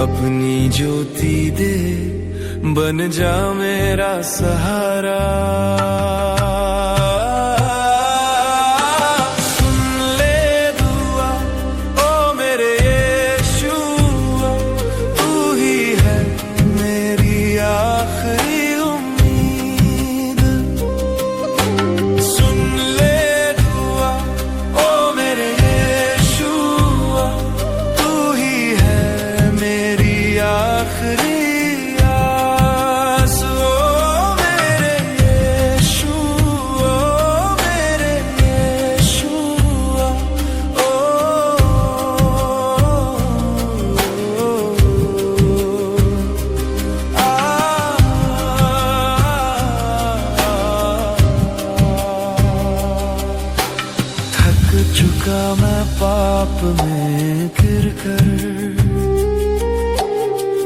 अपनी ज्योति दे, बन जा मेरा सहारा। सुन ले दुआ ओ मेरे यीशुआ, तू ही है मेरी आखिरी उम्मीद। सुन ले दुआ ओ मेरे यीशुआ, तू ही है मेरी आखिरी चुका मैं पाप में गिर कर,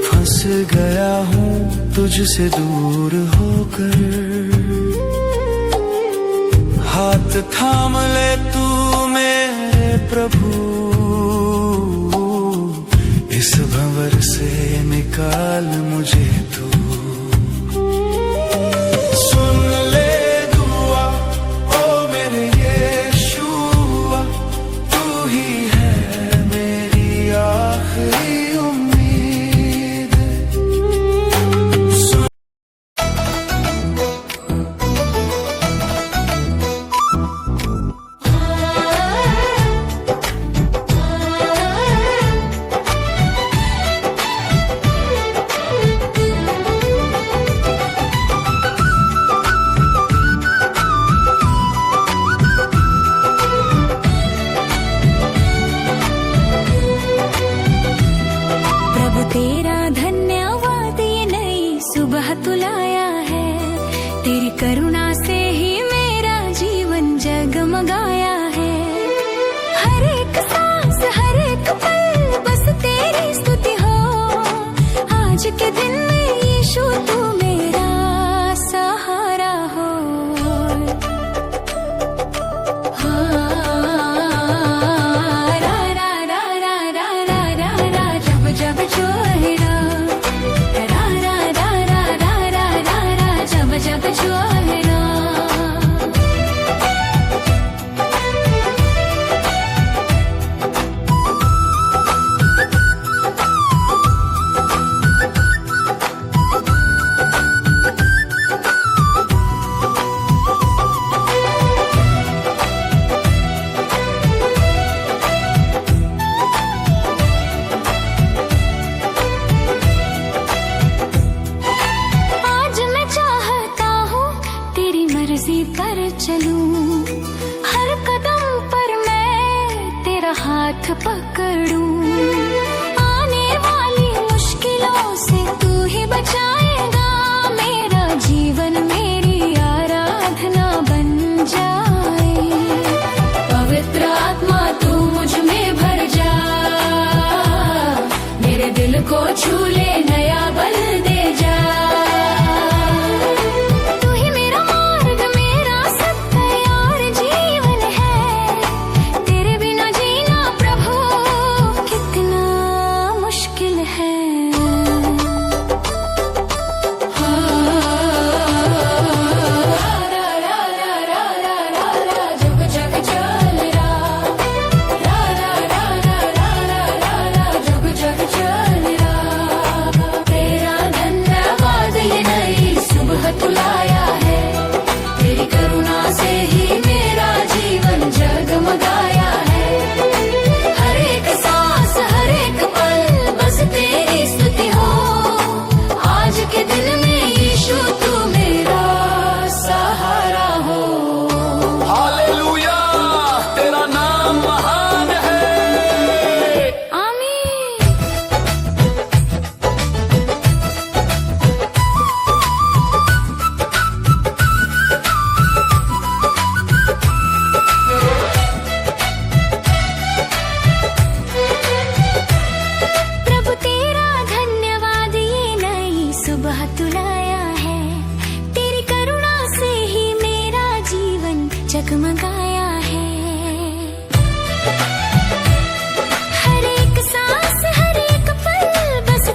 फंस गया हूँ तुझसे दूर होकर। हाथ थाम ले तू मेरे प्रभु, इस भंवर से निकाल मुझे तू। तेरा धन्यवाद ये नई सुबह तू लाया है, तेरी करुणा से ही मेरा जीवन जगमगाया है। हर एक सांस हर एक पल बस तेरी स्तुति हो, आज के दिन में यीशु तू मेरा सहारा हो। जब चोहरा रा रा रा रा रा रा रा रा, जब जब चोहरा। पर चलूं, हर कदम पर मैं तेरा हाथ पकड़ूं। आने वाली मुश्किलों से तू ही बचाएगा, मेरा जीवन मेरी आराधना बन जाए। पवित्र आत्मा तू मुझ में भर जा, मेरे दिल को छू ले, नया बल दे जा। जगमगाया है। हर एक सांस हर एक पल बस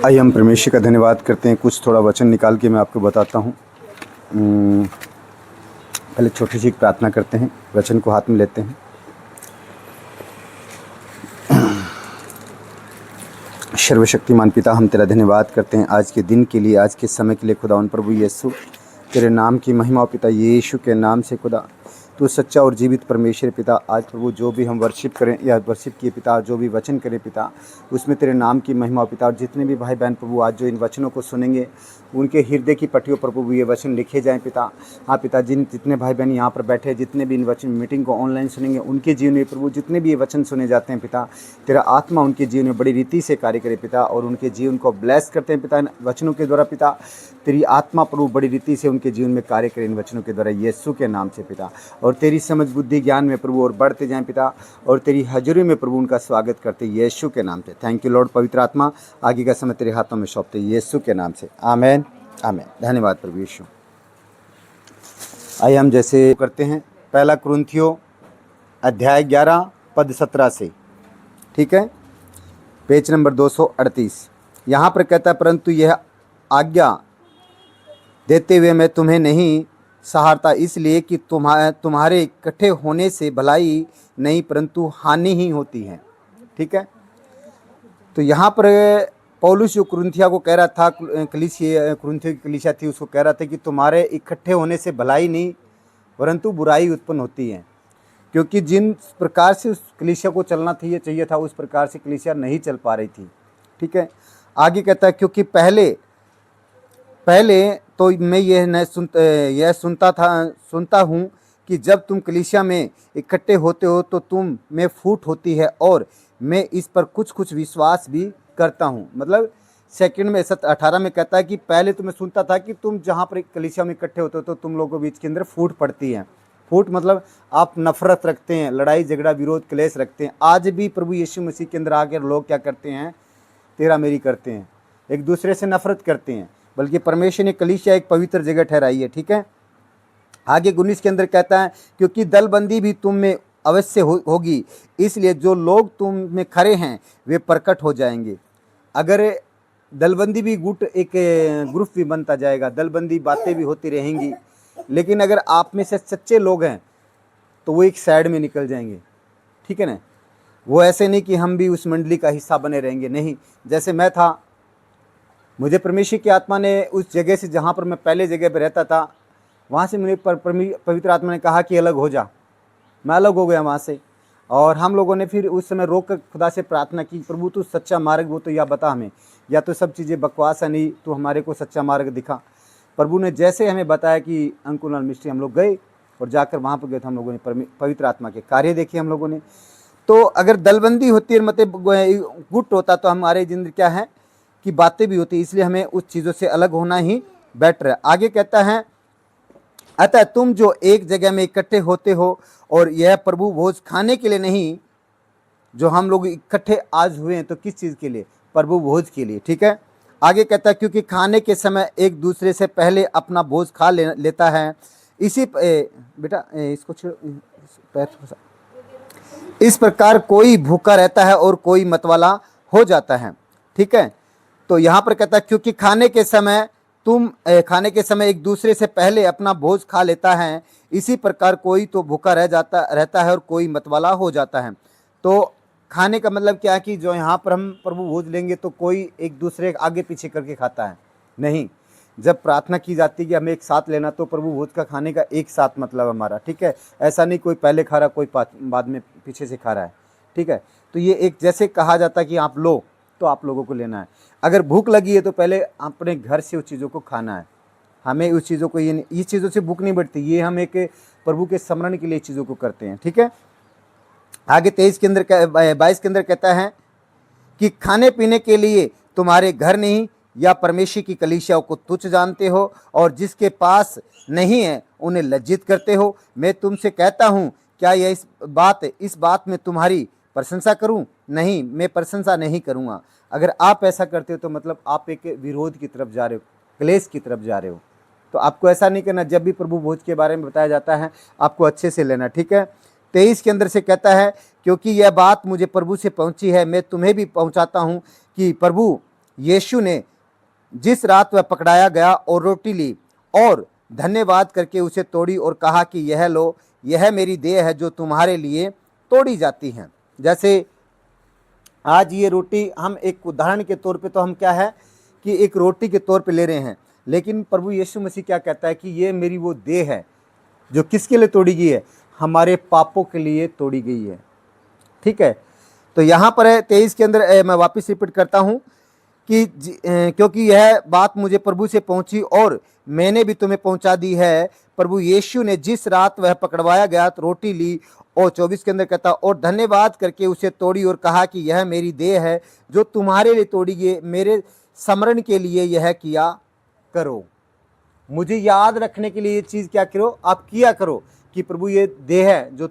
आइए हम परमेश्वर का धन्यवाद करते हैं। कुछ थोड़ा वचन निकाल के मैं आपको बताता हूँ। पहले छोटी सी एक प्रार्थना करते हैं, वचन को हाथ में लेते हैं। सर्वशक्तिमान पिता, हम तेरा धन्यवाद करते हैं आज के दिन के लिए, आज के समय के लिए। खुदावन प्रभु यीशु, तेरे नाम की महिमा पिता यीशु के नाम से खुदा, तू सच्चा और जीवित परमेश्वर पिता। आज प्रभु जो भी हम वर्शिप करें या वर्शिप किए पिता, जो भी वचन करें पिता, उसमें तेरे नाम की महिमा पिता। और जितने भी भाई बहन प्रभु आज जो इन वचनों को सुनेंगे, उनके हृदय की पट्टियों पर प्रभु ये वचन लिखे जाएं पिता। हाँ पिता, जितने भाई बहन यहाँ पर बैठे, जितने भी इन वचन मीटिंग को ऑनलाइन सुनेंगे, उनके जीवन में प्रभु जितने भी ये वचन सुने जाते हैं पिता, तेरा आत्मा उनके जीवन में बड़ी रीति से कार्य करे पिता, और उनके जीवन को ब्लेस करते हैं पिता इन वचनों के द्वारा पिता। तेरी आत्मा प्रभु बड़ी रीति से उनके जीवन में कार्य करे इन वचनों के द्वारा यीशु के नाम से पिता। और तेरी समझ बुद्धि ज्ञान में प्रभु और बढ़ते जाएं पिता, और तेरी हजूरी में प्रभु उनका स्वागत करते यीशु के नाम से। Thank you Lord. पवित्र आत्मा, आगे का समय तेरे हाथों में सौंपते यीशु के नाम से। Amen amen. धन्यवाद प्रभु यीशु। आइए हम जैसे करते हैं, पहला कुरिन्थियों अध्याय 11 पद 17 से, ठीक है, पेज नंबर 238। यहाँ पर कहता है, परंतु यह आज्ञा देते हुए मैं तुम्हें नहीं सहारता, इसलिए कि तुम्हारे इकट्ठे होने से भलाई नहीं परंतु हानि ही होती है। ठीक है, तो यहाँ पर पौलुस जो कुरिन्थिया को कह रहा था, कुरिन्थियों की कलीसिया थी, उसको कह रहा था कि तुम्हारे इकट्ठे होने से भलाई नहीं परंतु बुराई उत्पन्न होती है। क्योंकि जिन प्रकार से उस कलीसिया को चलना चाहिए था, उस प्रकार से कलीसिया नहीं चल पा रही थी। ठीक है, आगे कहता है, क्योंकि पहले तो मैं यह सुनता हूँ कि जब तुम कलीसिया में इकट्ठे होते हो तो तुम में फूट होती है, और मैं इस पर कुछ विश्वास भी करता हूँ। मतलब सेकंड में 18 में कहता है कि पहले तो मैं सुनता था कि तुम जहाँ पर कलीसिया में इकट्ठे होते हो तो तुम लोगों के बीच के अंदर फूट पड़ती है। फूट मतलब आप नफरत रखते हैं, लड़ाई झगड़ा विरोध क्लेश रखते हैं। आज भी प्रभु यीशु मसीह के अंदर आकर लोग क्या करते हैं, तेरा मेरी करते हैं, एक दूसरे से नफरत करते हैं। बल्कि परमेश्वर ने कलीसिया एक पवित्र जगह ठहराई है। ठीक है, आगे 19 के अंदर कहता है, क्योंकि दलबंदी भी तुम में अवश्य होगी, इसलिए जो लोग तुम में खरे हैं वे प्रकट हो जाएंगे। अगर दलबंदी भी एक ग्रुप भी बनता जाएगा, दलबंदी बातें भी होती रहेंगी, लेकिन अगर आप में से सच्चे लोग हैं तो वो एक साइड में निकल जाएंगे। ठीक है ना, वो ऐसे नहीं कि हम भी उस मंडली का हिस्सा बने रहेंगे। नहीं, जैसे मैं था, मुझे परमेश्वर की आत्मा ने उस जगह से, जहाँ पर मैं पहले जगह पर रहता था, वहाँ से मुझे पवित्र आत्मा ने कहा कि अलग हो जा। मैं अलग हो गया वहाँ से, और हम लोगों ने फिर उस समय रोक कर खुदा से प्रार्थना की, प्रभु तू सच्चा मार्ग वो तो या बता हमें, या तो सब चीज़ें बकवास है, नहीं तो हमारे को सच्चा मार्ग दिखा। प्रभु ने जैसे हमें बताया कि अंकुलाल मिस्ट्री, हम लोग गए और जाकर वहाँ पर गए तो हम लोगों ने पवित्र आत्मा के कार्य देखे हम लोगों ने। तो अगर दलबंदी होती है, मतलब गुट होता, तो हमारे जिंदगी क्या है कि बातें भी होती, इसलिए हमें उस चीज़ों से अलग होना ही बेटर है। आगे कहता है, अतः तुम जो एक जगह में इकट्ठे होते हो, और यह प्रभु भोज खाने के लिए नहीं, जो हम लोग इकट्ठे आज हुए हैं तो किस चीज़ के लिए, प्रभु भोज के लिए। ठीक है, आगे कहता है, क्योंकि खाने के समय एक दूसरे से पहले अपना भोज खा लेता है। बेटा इसको इस प्रकार कोई भूखा रहता है और कोई मतवाला हो जाता है। ठीक है, तो यहाँ पर कहता है, क्योंकि खाने के समय एक दूसरे से पहले अपना भोज खा लेता है, इसी प्रकार कोई तो भूखा रहता है और कोई मतवाला हो जाता है। तो खाने का मतलब क्या है कि जो यहाँ पर हम प्रभु भोज लेंगे तो कोई एक दूसरे आगे पीछे करके खाता है नहीं। जब प्रार्थना की जाती है कि हमें एक साथ लेना, तो प्रभु भोज का खाने का एक साथ मतलब हमारा। ठीक है, ऐसा नहीं कोई पहले खा रहा, कोई बाद में पीछे से खा रहा है। ठीक है, तो ये एक जैसे कहा जाता है कि आप लो तो आप लोगों को लेना है। अगर भूख लगी है तो पहले अपने घर से उस चीज़ों को खाना है। हमें उस चीज़ों को, ये इस चीज़ों से भूख नहीं बढ़ती, ये हम एक प्रभु के स्मरण के लिए चीज़ों को करते हैं। ठीक है, आगे 22 के अंदर कहता है कि खाने पीने के लिए तुम्हारे घर नहीं या परमेश्वर की कलीसिया को तुच्छ जानते हो, और जिसके पास नहीं है उन्हें लज्जित करते हो। मैं तुमसे कहता हूँ, क्या यह इस बात में तुम्हारी प्रशंसा करूं? नहीं, मैं प्रशंसा नहीं करूंगा। अगर आप ऐसा करते हो तो मतलब आप एक विरोध की तरफ जा रहे हो, क्लेश की तरफ जा रहे हो। तो आपको ऐसा नहीं करना। जब भी प्रभु भोज के बारे में बताया जाता है, आपको अच्छे से लेना। ठीक है, 23 के अंदर से कहता है, क्योंकि यह बात मुझे प्रभु से पहुंची है, मैं तुम्हें भी पहुंचाता हूं कि प्रभु यीशु ने जिस रात वह पकड़ाया गया और रोटी ली और धन्यवाद करके उसे तोड़ी और कहा कि यह लो, यह मेरी देह है जो तुम्हारे लिए तोड़ी जाती है। जैसे आज ये रोटी हम एक उदाहरण के तौर पे तो हम क्या है कि एक रोटी के तौर पे ले रहे हैं, लेकिन प्रभु यीशु मसीह क्या कहता है कि ये मेरी वो देह है जो किसके लिए तोड़ी गई है, हमारे पापों के लिए तोड़ी गई है। ठीक है, तो यहाँ पर है 23 के अंदर, मैं वापस रिपीट करता हूँ कि क्योंकि यह बात मुझे प्रभु से पहुंची और मैंने भी तुम्हें पहुंचा दी है। प्रभु यीशु ने जिस रात वह पकड़वाया गया तो रोटी ली और 24 के अंदर कहता और धन्यवाद करके उसे तोड़ी और कहा कि यह मेरी देह है जो तुम्हारे लिए तोड़ी गई, मेरे स्मरण के लिए यह किया करो। मुझे याद रखने के लिए ये चीज़ क्या करो, आप किया करो कि प्रभु ये देह है जो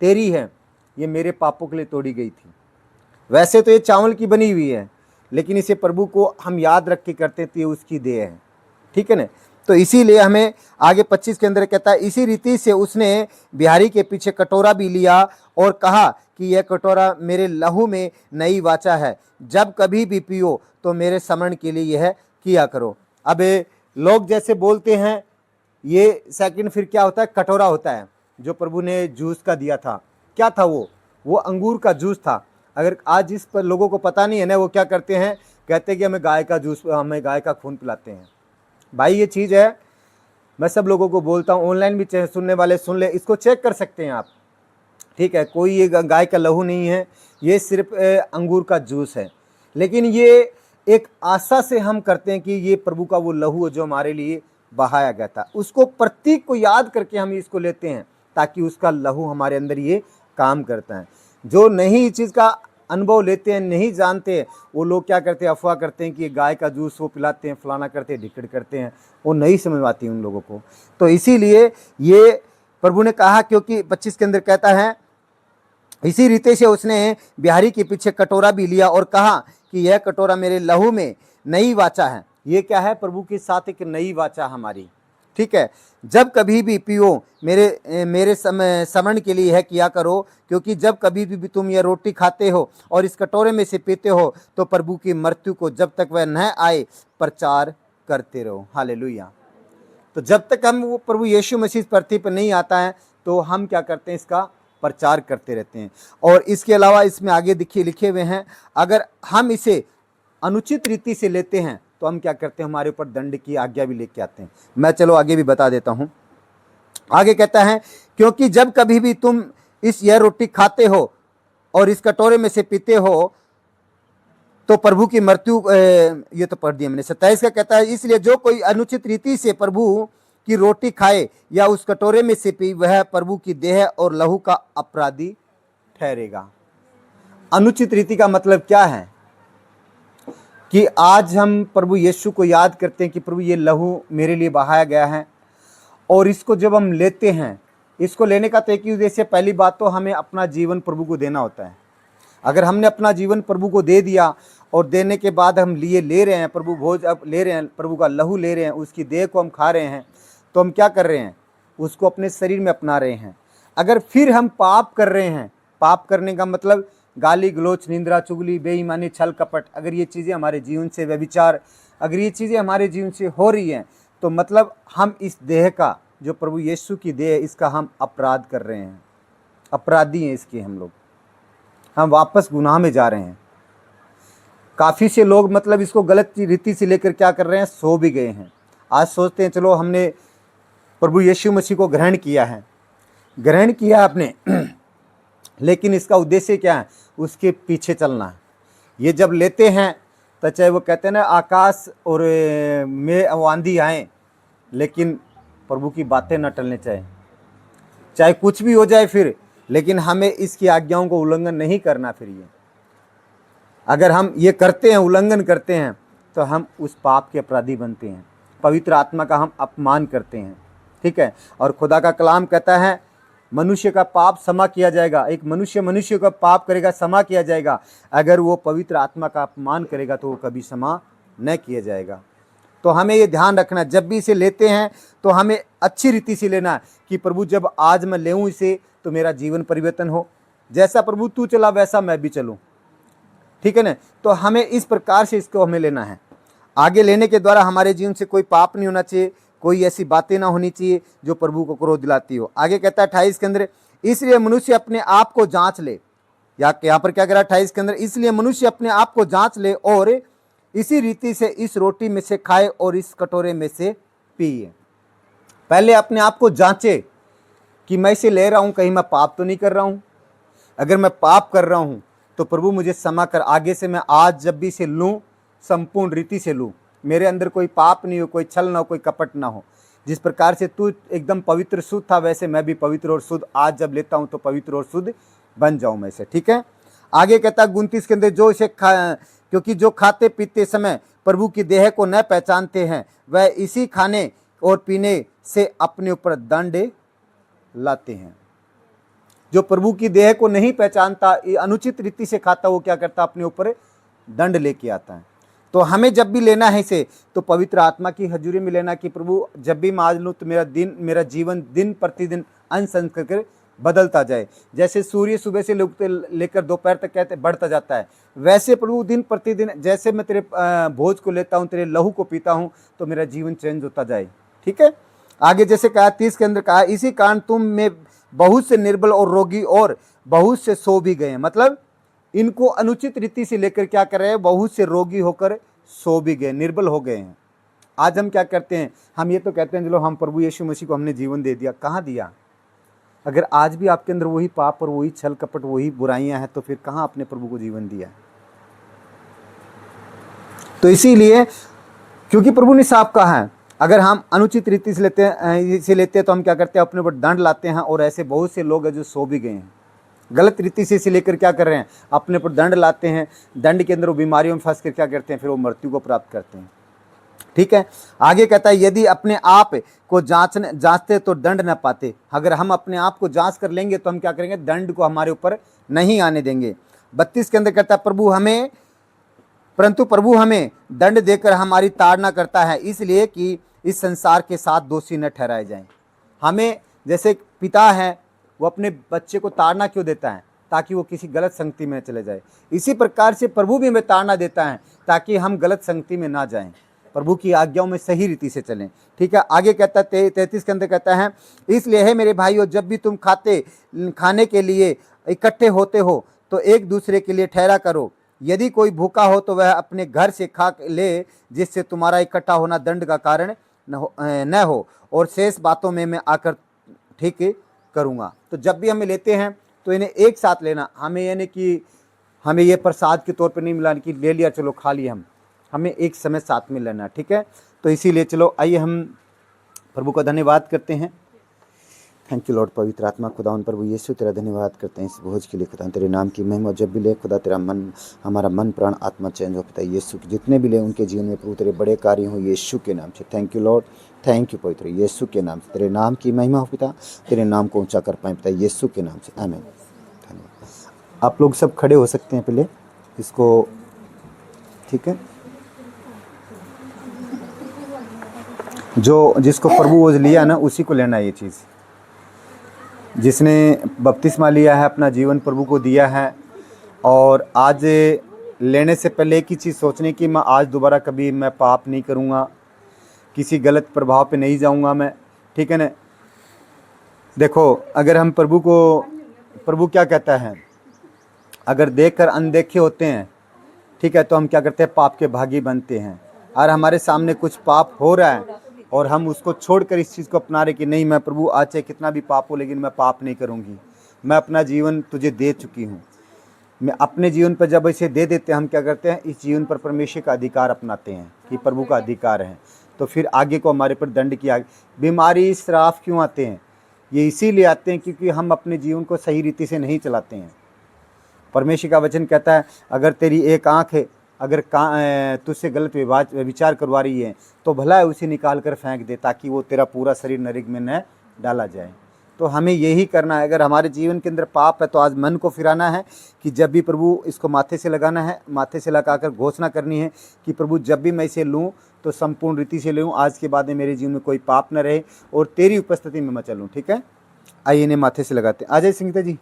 तेरी है, ये मेरे पापों के लिए तोड़ी गई थी। वैसे तो ये चावल की बनी हुई है, लेकिन इसे प्रभु को हम याद रख के करते थे, उसकी देह है। ठीक है ना, तो इसीलिए हमें आगे 25 के अंदर कहता है इसी रीति से उसने बिहारी के पीछे कटोरा भी लिया और कहा कि यह कटोरा मेरे लहू में नई वाचा है, जब कभी भी पियो तो मेरे स्मरण के लिए यह किया करो। अब लोग जैसे बोलते हैं ये सेकंड, फिर क्या होता है, कटोरा होता है जो प्रभु ने जूस का दिया था। क्या था वो अंगूर का जूस था। अगर आज इस पर लोगों को पता नहीं है ना, वो क्या करते हैं, कहते हैं कि हमें गाय का जूस, हमें गाय का खून पिलाते हैं। भाई ये चीज़ है, मैं सब लोगों को बोलता हूँ, ऑनलाइन भी सुनने वाले सुन ले, इसको चेक कर सकते हैं आप। ठीक है, कोई ये गाय का लहू नहीं है, ये सिर्फ अंगूर का जूस है। लेकिन ये एक आशा से हम करते हैं कि ये प्रभु का वो लहू है जो हमारे लिए बहाया गया था, उसको प्रतीक को याद करके हम इसको लेते हैं ताकि उसका लहू हमारे अंदर ये काम करता है। जो नहीं इस चीज़ का अनुभव लेते हैं, नहीं जानते, वो लोग क्या करते हैं, अफवाह करते हैं कि गाय का जूस वो पिलाते हैं, फलाना करते हैं, ढिकड़ करते हैं, वो नहीं समझ आती उन लोगों को। तो इसीलिए ये प्रभु ने कहा, क्योंकि 25 के अंदर कहता है इसी रीते से उसने बिहारी के पीछे कटोरा भी लिया और कहा कि यह कटोरा मेरे लहू में नई वाचा है। ये क्या है, प्रभु के साथ एक नई वाचा हमारी। ठीक है, जब कभी भी पियो मेरे स्मरण के लिए यह किया करो, क्योंकि जब कभी भी तुम यह रोटी खाते हो और इस कटोरे में से पीते हो तो प्रभु की मृत्यु को जब तक वह न आए प्रचार करते रहो। हालेलुया। तो जब तक हम वो प्रभु यीशु मसीह पृथ्वी पर नहीं आता है तो हम क्या करते हैं, इसका प्रचार करते रहते हैं। और इसके अलावा इसमें आगे लिखे हुए हैं, अगर हम इसे अनुचित रीति से लेते हैं तो हम क्या करते हैं, हमारे ऊपर दंड की आज्ञा भी लेके आते हैं। मैं चलो आगे भी बता देता हूं। आगे कहता है क्योंकि जब कभी भी तुम यह रोटी खाते हो और इस कटोरे में से पीते हो तो प्रभु की मृत्यु, ये तो पढ़ दिया मैंने। 27 का कहता है इसलिए जो कोई अनुचित रीति से प्रभु की रोटी खाए या उस कटोरे में से पी, वह प्रभु की देह और लहू का अपराधी ठहरेगा। अनुचित रीति का मतलब क्या है कि आज हम प्रभु यीशु को याद करते हैं कि प्रभु ये लहू मेरे लिए बहाया गया है, और इसको जब हम लेते हैं, इसको लेने का तो एक ही उद्देश्य है, पहली बात तो हमें अपना जीवन प्रभु को देना होता है। अगर हमने अपना जीवन प्रभु को दे दिया और देने के बाद हम ले रहे हैं प्रभु भोज, अब ले रहे हैं प्रभु का लहू ले रहे हैं, उसकी देह को हम खा रहे हैं, तो हम क्या कर रहे हैं, उसको अपने शरीर में अपना रहे हैं। अगर फिर हम पाप कर रहे हैं, पाप करने का मतलब गाली गलोच, निंद्रा, चुगली, बेईमानी, छल कपट, अगर ये चीज़ें हमारे जीवन से, व्यभिचार, अगर ये चीज़ें हमारे जीवन से हो रही हैं, तो मतलब हम इस देह का, जो प्रभु यीशु की देह, इसका हम अपराध कर रहे हैं, अपराधी हैं इसके हम लोग, हम वापस गुनाह में जा रहे हैं। काफ़ी से लोग मतलब इसको गलत रीति से लेकर क्या कर रहे हैं, सो भी गए हैं। आज सोचते हैं चलो हमने प्रभु यीशु मसीह को ग्रहण किया है, ग्रहण किया आपने लेकिन इसका उद्देश्य क्या है, उसके पीछे चलना है। ये जब लेते हैं तो चाहे वो कहते हैं ना आकाश और में आंधी आए, लेकिन प्रभु की बातें न टलने चाहे कुछ भी हो जाए फिर, लेकिन हमें इसकी आज्ञाओं को उल्लंघन नहीं करना। फिर ये अगर हम ये करते हैं, उल्लंघन करते हैं, तो हम उस पाप के अपराधी बनते हैं, पवित्र आत्मा का हम अपमान करते हैं। ठीक है, और खुदा का कलाम कहता है मनुष्य का पाप क्षमा किया जाएगा। एक मनुष्य का पाप करेगा, क्षमा किया जाएगा। अगर वो पवित्र आत्मा का अपमान करेगा तो वो कभी क्षमा न किया जाएगा। तो हमें ये ध्यान रखना, जब भी इसे लेते हैं तो हमें अच्छी रीति से लेना कि प्रभु जब आज मैं लेऊँ इसे तो मेरा जीवन परिवर्तन हो, जैसा प्रभु तू चला वैसा मैं भी चलूँ। ठीक है ना। तो हमें इस प्रकार से इसको हमें लेना है। आगे लेने के द्वारा हमारे जीवन से कोई पाप नहीं होना चाहिए, कोई ऐसी बातें ना होनी चाहिए जो प्रभु को क्रोध दिलाती हो। आगे कहता है 28 के अंदर, इसलिए मनुष्य अपने आप को जांच ले। यहाँ पर क्या कह रहा है 28 के अंदर, इसलिए मनुष्य अपने आप को जांच ले और इसी रीति से इस रोटी में से खाए और इस कटोरे में से पिए। पहले अपने आप को जांचे कि मैं इसे ले रहा हूं, कहीं मैं पाप तो नहीं कर रहा हूं। अगर मैं पाप कर रहा हूं तो प्रभु मुझे क्षमा कर, आगे से मैं आज जब भी इसे लूं संपूर्ण रीति से लूं, मेरे अंदर कोई पाप नहीं हो, कोई छल ना हो, कोई कपट ना हो। जिस प्रकार से तू एकदम पवित्र शुद्ध था वैसे मैं भी पवित्र और शुद्ध आज जब लेता हूं तो पवित्र और शुद्ध बन जाऊं मैं से। ठीक है। आगे कहता 29 के अंदर, जो इसे क्योंकि जो खाते पीते समय प्रभु की देह को न पहचानते हैं वह इसी खाने और पीने से अपने ऊपर दंड लाते हैं। जो प्रभु की देह को नहीं पहचानता, अनुचित रीति से खाता, वो क्या करता, अपने ऊपर दंड लेके आता है। तो हमें जब भी लेना है इसे तो पवित्र आत्मा की हजूरी में लेना कि प्रभु जब भी मैं आज लूँ तो मेरा जीवन दिन प्रतिदिन अंश अंश करके बदलता जाए। जैसे सूर्य सुबह से लेकर दोपहर तक कहते बढ़ता जाता है, वैसे प्रभु दिन प्रतिदिन जैसे मैं तेरे भोज को लेता हूँ, तेरे लहू को पीता हूँ, तो मेरा जीवन चेंज होता जाए। ठीक है। आगे जैसे कहा 30 के अंदर कहा, इसी कारण तुम में बहुत से निर्बल और रोगी और बहुत से सो भी गए। मतलब इनको अनुचित रीति से लेकर क्या कर रहे हैं, बहुत से रोगी होकर सो भी गए, निर्बल हो गए हैं। आज हम क्या करते हैं, हम ये तो कहते हैं चलो हम प्रभु यीशु मसीह को हमने जीवन दे दिया। कहाँ दिया? अगर आज भी आपके अंदर वही पाप और वही छल कपट वही बुराइयां हैं तो फिर कहाँ आपने प्रभु को जीवन दिया? तो इसीलिए क्योंकि प्रभु ने साफ कहा है, अगर हम अनुचित रीति से लेते हैं तो हम क्या करते हैं, अपने ऊपर दंड लाते हैं। और ऐसे बहुत से लोग हैं जो सो भी गए हैं, गलत रीति से इसे लेकर क्या कर रहे हैं, अपने ऊपर दंड लाते हैं। दंड के अंदर वो बीमारियों में फंस कर क्या करते हैं, फिर वो मृत्यु को प्राप्त करते हैं। ठीक है। आगे कहता है, यदि अपने आप को जांचते तो दंड न पाते। अगर हम अपने आप को जांच कर लेंगे तो हम क्या करेंगे, दंड को हमारे ऊपर नहीं आने देंगे। 32 के अंदर कहता है, परंतु प्रभु हमें दंड देकर हमारी ताड़ना करता है, इसलिए कि इस संसार के साथ दोषी न ठहराए जाएं। हमें जैसे पिता है वो अपने बच्चे को ताड़ना क्यों देता है, ताकि वो किसी गलत संगति में न चले जाए। इसी प्रकार से प्रभु भी हमें ताड़ना देता है ताकि हम गलत संगति में ना जाएं, प्रभु की आज्ञाओं में सही रीति से चलें। ठीक है। आगे कहता है 33 के अंदर कहता है, इसलिए है मेरे भाइयों, जब भी तुम खाने के लिए इकट्ठे होते हो तो एक दूसरे के लिए ठहरा करो। यदि कोई भूखा हो तो वह अपने घर से खा ले, जिससे तुम्हारा इकट्ठा होना दंड का कारण न हो, और शेष बातों में मैं आकर ठीक करूँगा। तो जब भी हमें लेते हैं तो इन्हें एक साथ लेना। हमें यानी कि हमें ये प्रसाद के तौर पर नहीं मिला कि ले लिया चलो खा लिया, हमें एक समय साथ में लेना। ठीक है। तो इसीलिए चलो आइए हम प्रभु का धन्यवाद करते हैं। Thank you Lord. पवित्र आत्मा खुदा प्रभु यीशु तेरा धन्यवाद करते हैं इस भोज के लिए खुदा, तेरे नाम की महिमा जब भी ले खुदा, तेरा मन हमारा मन प्राण आत्मा चेंज हो पिता यीशु की, जितने भी ले उनके जीवन में प्रभु तेरे बड़े कार्य हो यीशु के नाम से। Thank you Lord, thank you पवित्र यीशु के नाम से, तेरे नाम की महिमा हो पिता, तेरे नाम को ऊंचा कर पाए पिता यीशु के नाम से, आमीन। धन्यवाद। आप लोग सब खड़े हो सकते हैं पहले इसको। ठीक है। जिसको प्रभु वो लिया ना उसी को लेना है ये चीज़। जिसने बपतिस्मा लिया है, अपना जीवन प्रभु को दिया है, और आज लेने से पहले एक ही चीज़ सोचने की मैं आज दोबारा कभी मैं पाप नहीं करूँगा, किसी गलत प्रभाव पे नहीं जाऊँगा मैं। ठीक है ना। देखो अगर हम प्रभु क्या कहता है, अगर देखकर अनदेखे होते हैं, ठीक है, तो हम क्या करते हैं, पाप के भागी बनते हैं। और हमारे सामने कुछ पाप हो रहा है और हम उसको छोड़कर इस चीज़ को अपना रहे कि नहीं मैं प्रभु आज चाहे कितना भी पाप हो लेकिन मैं पाप नहीं करूँगी, मैं अपना जीवन तुझे दे चुकी हूँ। मैं अपने जीवन पर जब इसे दे देते हैं, हम क्या करते हैं, इस जीवन पर परमेश्वर का अधिकार अपनाते हैं कि प्रभु का अधिकार है। तो फिर आगे को हमारे पर दंड की बीमारी श्राप क्यों आते हैं, ये इसीलिए आते हैं क्योंकि हम अपने जीवन को सही रीति से नहीं चलाते हैं। परमेश्वर का वचन कहता है, अगर तेरी एक आँख है अगर तुझसे गलत विचार करवा रही है तो भला है उसे निकाल कर फेंक दे, ताकि वो तेरा पूरा शरीर नरक में न डाला जाए। तो हमें यही करना है। अगर हमारे जीवन के अंदर पाप है तो आज मन को फिराना है कि जब भी प्रभु इसको माथे से लगाना है, माथे से लगाकर घोषणा करनी है कि प्रभु जब भी मैं इसे लूँ तो संपूर्ण रीति से लूँ, आज के बाद में मेरे जीवन में कोई पाप न रहे और तेरी उपस्थिति में मैं चलूँ। ठीक है। आइए इन्हें माथे से लगाते हैं। आ जाए संगीता जी।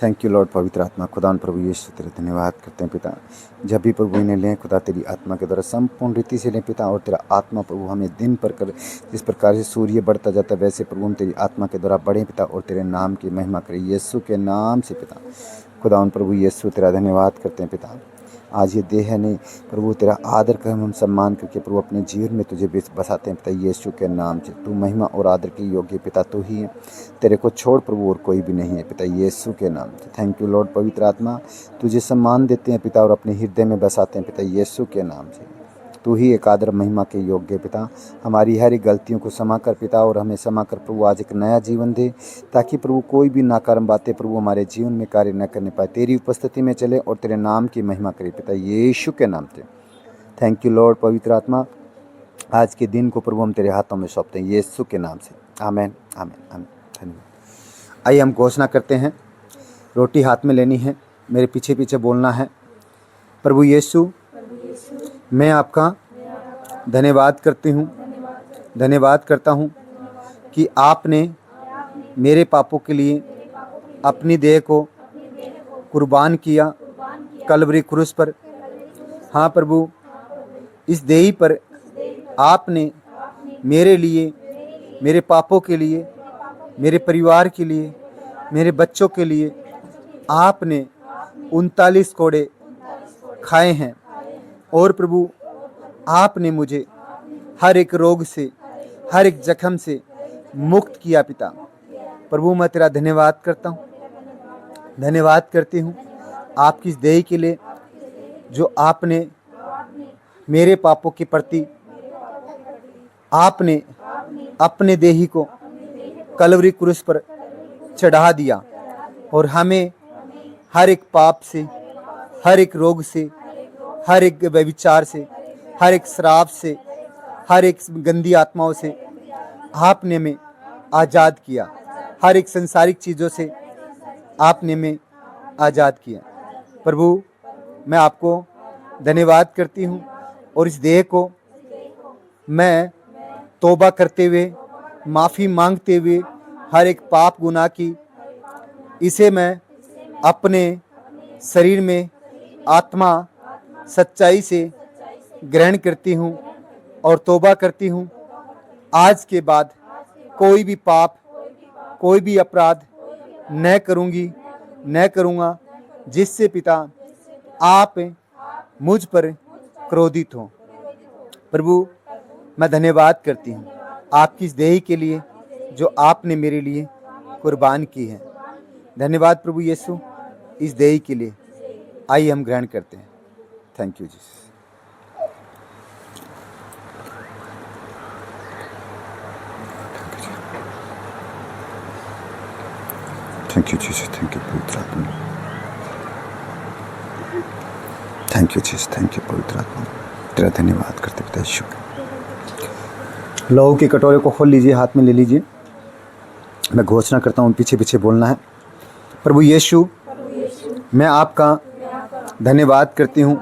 थैंक यू लॉर्ड पवित्र आत्मा। खुदा प्रभु यीशु तेरा धन्यवाद करते हैं पिता, जब भी प्रभु इन्हें लें खुदा तेरी आत्मा के द्वारा संपूर्ण रीति से लें पिता, और तेरा आत्मा प्रभु हमें दिन पर कर जिस प्रकार से सूर्य बढ़ता जाता है वैसे प्रभु हम तेरी आत्मा के द्वारा बढ़ें पिता, और तेरे नाम की महिमा करें यीशु के नाम से पिता। खुदा प्रभु यीशु तेरा धन्यवाद करते हैं पिता, आज ये देह है नहीं प्रभु तेरा आदर कर हम सम्मान करके प्रभु अपने जीवन में तुझे बसाते हैं पिता यीशु के नाम से। तू महिमा और आदर के योग्य पिता तू ही है, तेरे को छोड़ प्रभु और कोई भी नहीं है पिता यीशु के नाम से। थैंक यू लॉर्ड पवित्र आत्मा, तुझे सम्मान देते हैं पिता और अपने हृदय में बसाते हैं पिता यीशु के नाम से। तू ही एक आदर महिमा के योग्य पिता, हमारी हर एक गलतियों को क्षमा कर पिता, और हमें क्षमा कर प्रभु आज एक नया जीवन दे, ताकि प्रभु कोई भी नाकारात्मक बातें प्रभु हमारे जीवन में कार्य न करने पाए, तेरी उपस्थिति में चले और तेरे नाम की महिमा करे पिता यीशु के नाम से। थैंक यू लॉर्ड पवित्र आत्मा, आज के दिन को प्रभु हम तेरे हाथों में सौंपते हैं यीशु के नाम से। आमीन आमीन आमीन। धन्यवाद। आइए हम घोषणा करते हैं, रोटी हाथ में लेनी है, मेरे पीछे पीछे बोलना है। प्रभु यीशु मैं आपका धन्यवाद करती हूँ, धन्यवाद करता हूँ कि आपने मेरे पापों के लिए अपनी देह को कुर्बान किया कलवरी क्रूस पर। हाँ प्रभु, इस देह पर आपने मेरे लिए, मेरे पापों के लिए, मेरे परिवार के लिए, मेरे बच्चों के लिए आपने 39 कोड़े खाए हैं, और प्रभु आपने मुझे हर एक रोग से, हर एक जख्म से मुक्त किया पिता। प्रभु मैं तेरा धन्यवाद करता हूँ, धन्यवाद करती हूँ आपकी इस देह के लिए जो आपने मेरे पापों के प्रति आपने अपने देही को कलवरी क्रूस पर चढ़ा दिया, और हमें हर एक पाप से, हर एक रोग से, हर एक व्यभिचार से, हर एक श्राप से, हर एक गंदी आत्माओं से आपने हमें आज़ाद किया, हर एक संसारिक चीज़ों से आपने हमें आज़ाद किया। प्रभु मैं आपको धन्यवाद करती हूँ, और इस देह को मैं तौबा करते हुए, माफ़ी मांगते हुए, हर एक पाप गुनाह की इसे मैं अपने शरीर में आत्मा सच्चाई से ग्रहण करती हूँ और तौबा करती हूँ। आज के बाद कोई भी पाप, कोई भी अपराध न करूँगी, न करूँगा, जिससे पिता आप मुझ पर क्रोधित हो। प्रभु मैं धन्यवाद करती हूँ आपकी इस देह के लिए जो आपने मेरे लिए कुर्बान की है। धन्यवाद प्रभु यीशु इस देह के लिए। आइए हम ग्रहण करते हैं। Thank you Jesus. Thank you Jesus, thank you पवित्र आत्मा, thank you Jesus, thank you पवित्र आत्मा, तेरा धन्यवाद करते पिता यीशु। लहू के कटोरे को खोल लीजिए, हाथ में ले लीजिए। मैं घोषणा करता हूँ, पीछे पीछे बोलना है। प्रभु यीशु मैं आपका धन्यवाद करती हूँ,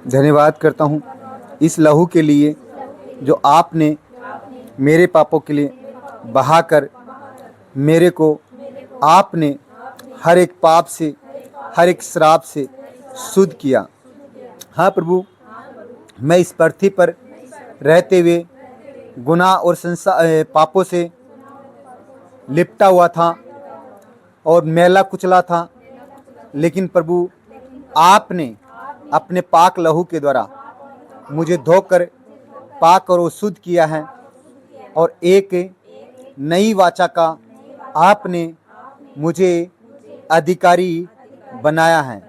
धन्यवाद करता हूँ इस लहू के लिए जो आपने मेरे पापों के लिए बहाकर मेरे को आपने हर एक पाप से, हर एक श्राप से शुद्ध किया। हाँ प्रभु, मैं इस पृथ्वी पर रहते हुए गुनाह और पापों से लिपटा हुआ था और मैला कुचला था, लेकिन प्रभु आपने अपने पाक लहू के द्वारा मुझे धोकर पाक और शुद्ध किया है, और एक नई वाचा का आपने मुझे अधिकारी बनाया है।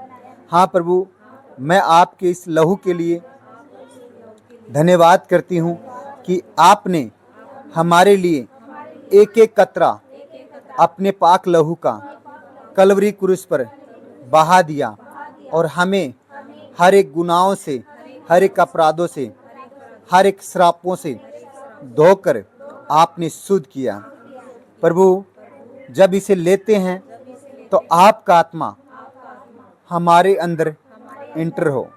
हाँ प्रभु, मैं आपके इस लहू के लिए धन्यवाद करती हूँ कि आपने हमारे लिए एक एक कतरा अपने पाक लहू का कलवरी क्रूस पर बहा दिया, और हमें हर एक गुनाहों से, हर एक अपराधों से, हर एक श्रापों से धोकर आपने शुद्ध किया। प्रभु जब इसे लेते हैं तो आपका आत्मा हमारे अंदर इंटर हो।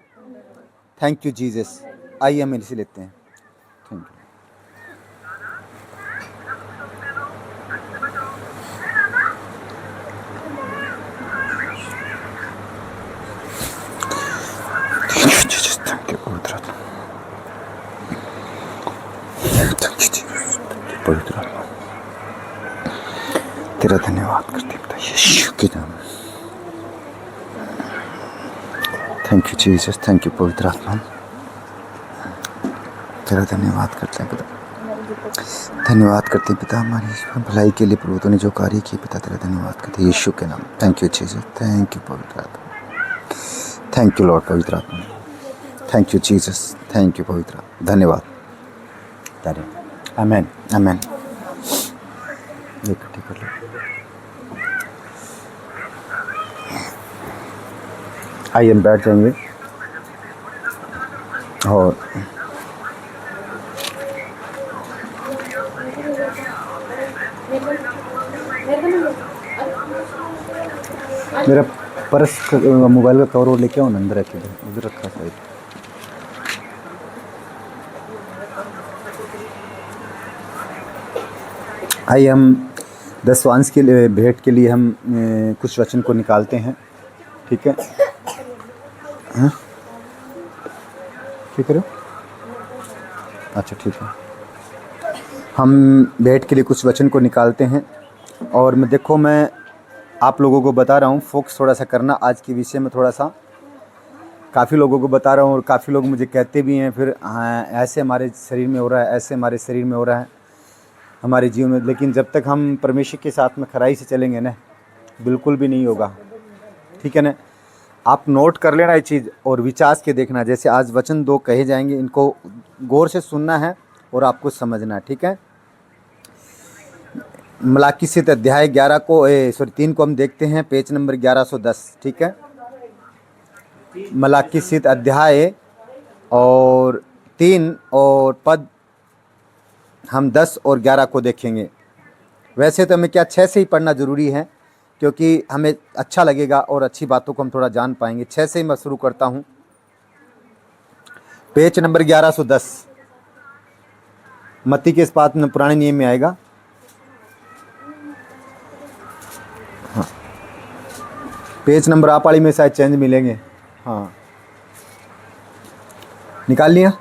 Thank you Jesus. आइए हम इसे लेते हैं। Thank you. पवित्र आत्मा, तेरा धन्यवाद करते पिता यीशु के नाम। Thank you Jesus, thank you पवित्र आत्मा, तेरा धन्यवाद करते हैं पिता, धन्यवाद करते हैं पिता हमारी भलाई के लिए प्रभु ने जो कार्य किए पिता, तेरा धन्यवाद करते हैं यीशु के नाम। Thank you Jesus, thank you पवित्र आत्मा, थैंक यू लॉर्ड पवित्र आत्मा, thank you Jesus, thank you पवित्र आत्मा, धन्यवाद। आमेन आमेन। इकट्ठे कर लो। आइए हम बैठ जाएंगे और मेरा पर्स मोबाइल का कवर लेके आओ ना, अंदर रखे उधर रखा शायद। आइए हम दसवांश के लिए भेंट के लिए हम कुछ वचन को निकालते हैं, ठीक है? हाँ ठीक है, अच्छा ठीक है। हम भेंट के लिए कुछ वचन को निकालते हैं और मैं आप लोगों को बता रहा हूँ, फोकस थोड़ा सा करना आज के विषय में, थोड़ा सा काफ़ी लोगों को बता रहा हूँ और काफ़ी लोग मुझे कहते भी हैं फिर हाँ ऐसे हमारे शरीर में हो रहा है, ऐसे हमारे शरीर में हो रहा है हमारे जीवन में। लेकिन जब तक हम परमेश्वर के साथ में खराई से चलेंगे ना, बिल्कुल भी नहीं होगा, ठीक है ना? आप नोट कर लेना ये चीज़ और विचार के देखना। जैसे आज वचन 2 कहे जाएंगे, इनको गौर से सुनना है और आपको समझना है, ठीक है? मलाकी से अध्याय 3 को हम देखते हैं, पेज नंबर 1110, ठीक है? मलाकी से अध्याय और 3 और पद हम 10 और 11 को देखेंगे। वैसे तो हमें 6 से ही पढ़ना ज़रूरी है, क्योंकि हमें अच्छा लगेगा और अच्छी बातों को हम थोड़ा जान पाएंगे। 6 से ही मैं शुरू करता हूँ, पेज नंबर 1110, मत्ती के इस बात में पुराने नियम में आएगा। हाँ, पेज नंबर आप वाली में शायद चेंज मिलेंगे। हाँ, निकाल लिया?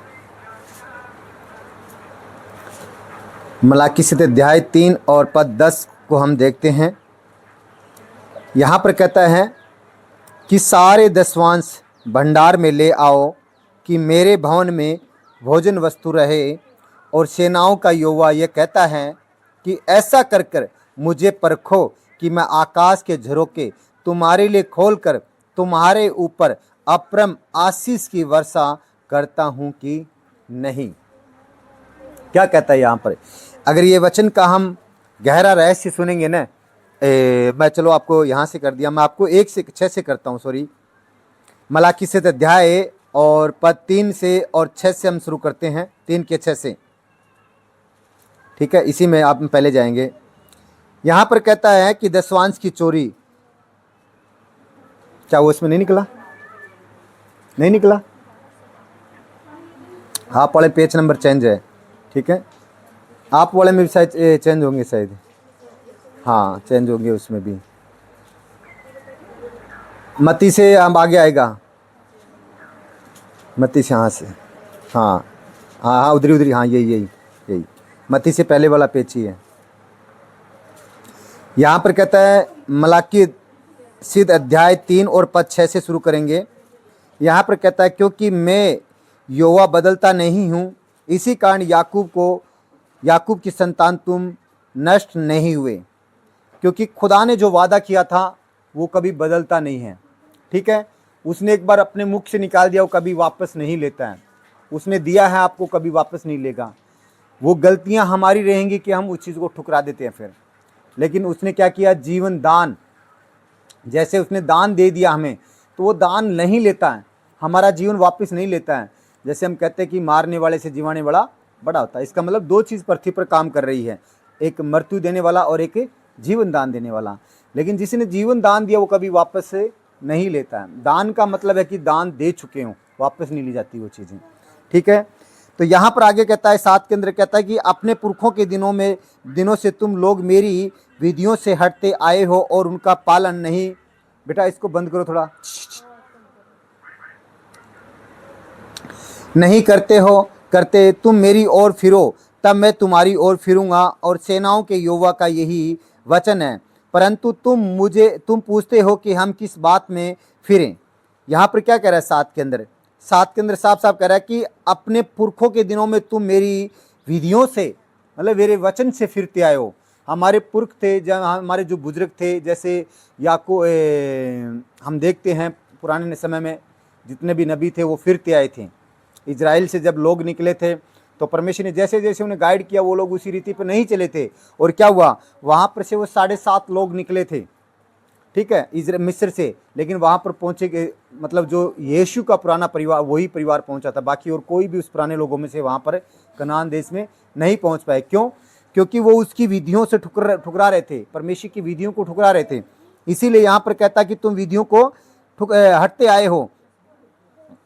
मलाकी से अध्याय 3 और पद 10 को हम देखते हैं। यहाँ पर कहता है कि सारे दसवांश भंडार में ले आओ कि मेरे भवन में भोजन वस्तु रहे। और सेनाओं का यहोवा यह कहता है कि ऐसा कर कर मुझे परखो कि मैं आकाश के झरोखे तुम्हारे लिए खोलकर तुम्हारे ऊपर अपरम आशीष की वर्षा करता हूँ कि नहीं। क्या कहता है यहाँ पर? अगर ये वचन का हम गहरा रहस्य सुनेंगे ना, मैं चलो आपको यहाँ से कर दिया, मैं आपको 1 से 6 से करता हूँ, सॉरी। मलाकी से अध्याय और पद 3 से और 6 से हम शुरू करते हैं, 3 के 6 से, ठीक है? इसी में आप पहले जाएंगे। यहाँ पर कहता है कि दसवांश की चोरी, क्या वो इसमें नहीं निकला? नहीं निकला? आप वाले पेज नंबर चेंज है, ठीक है? आप वाले में भी शायद चेंज होंगे, शायद हाँ चेंज होंगे उसमें भी। मत्ती से हम आगे आएगा, मत्ती से, हाँ से, हाँ हाँ हाँ उधरी हाँ यही मत्ती से पहले वाला पेज ही है। यहाँ पर कहता है, मलाकी सिद्ध अध्याय 3 और पद 6 से शुरू करेंगे। यहाँ पर कहता है, क्योंकि मैं यहोवा बदलता नहीं हूँ, इसी कारण याकूब की संतान तुम नष्ट नहीं हुए। क्योंकि खुदा ने जो वादा किया था वो कभी बदलता नहीं है, ठीक है? उसने एक बार अपने मुख से निकाल दिया, वो कभी वापस नहीं लेता है। उसने दिया है आपको, कभी वापस नहीं लेगा। वो गलतियां हमारी रहेंगी कि हम उस चीज़ को ठुकरा देते हैं फिर। लेकिन उसने क्या किया? जीवन दान, जैसे उसने दान दे दिया हमें, तो वो दान नहीं लेता है, हमारा जीवन वापस नहीं लेता है। जैसे हम कहते हैं कि मारने वाले से जीवाने वाला बड़ा होता है। इसका मतलब 2 चीज़ पृथ्वी पर काम कर रही है, एक मृत्यु देने वाला और एक जीवन दान देने वाला। लेकिन जिसने जीवन दान दिया वो कभी वापस से नहीं लेता है। दान का मतलब है कि दान दे चुके हों, वापस नहीं ली जाती वो चीज़ें, ठीक है? तो यहाँ पर आगे कहता है, 7 के अंदर कहता है कि अपने पुरखों के दिनों से तुम लोग मेरी विधियों से हटते आए हो और उनका पालन नहीं। बेटा इसको बंद करो थोड़ा, नहीं करते तुम मेरी ओर फिरो तब मैं तुम्हारी ओर फिरूंगा, और सेनाओं के यहोवा का यही वचन है। परंतु तुम पूछते हो कि हम किस बात में फिरें। यहाँ पर क्या कह रहा है? 7 के अंदर साफ साफ कह रहा है कि अपने पुरखों के दिनों में तुम मेरी विधियों से, मतलब मेरे वचन से फिरते आए हो। हमारे पुरख थे, जब हमारे जो बुजुर्ग थे, जैसे हम देखते हैं पुराने समय में जितने भी नबी थे वो फिरते आए थे। इजराइल से जब लोग निकले थे तो परमेश्वर ने जैसे जैसे उन्हें गाइड किया, वो लोग उसी रीति पर नहीं चले थे, और क्या हुआ, वहाँ पर से वो 7.5 लोग निकले थे, ठीक है, मिस्र से। लेकिन वहाँ पर पहुँचे के मतलब जो यीशु का पुराना परिवार, वही परिवार पहुँचा था, बाकी और कोई भी उस पुराने लोगों में से वहाँ पर कनान देश में नहीं पहुँच पाए। क्यों? क्योंकि वो उसकी विधियों से ठुकरा रहे थे, परमेश्वर की विधियों को ठुकरा रहे थे। इसीलिए यहाँ पर कहता कि तुम विधियों को हटते आए हो।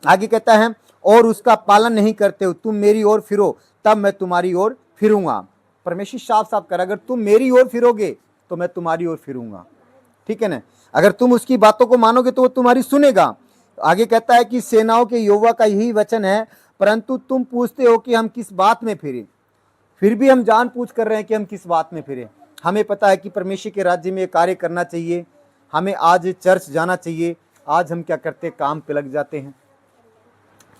आगे कहता है, और उसका पालन नहीं करते हो। तुम मेरी ओर फिरो, तब मैं तुम्हारी ओर फिरूंगा। परमेश्वर साफ साफ कर, अगर तुम मेरी ओर फिरोगे तो मैं तुम्हारी ओर फिरूंगा, ठीक है ना। अगर तुम उसकी बातों को मानोगे तो वो तुम्हारी सुनेगा। आगे कहता है कि सेनाओं के यहोवा का यही वचन है, परंतु तुम पूछते हो कि हम किस बात में फिरें। फिर भी हम जान पूछ कर रहे हैं कि हम किस बात में फिरें। हमें पता है कि परमेश्वर के राज्य में कार्य करना चाहिए, हमें आज चर्च जाना चाहिए। आज हम क्या करते, काम पे लग जाते हैं,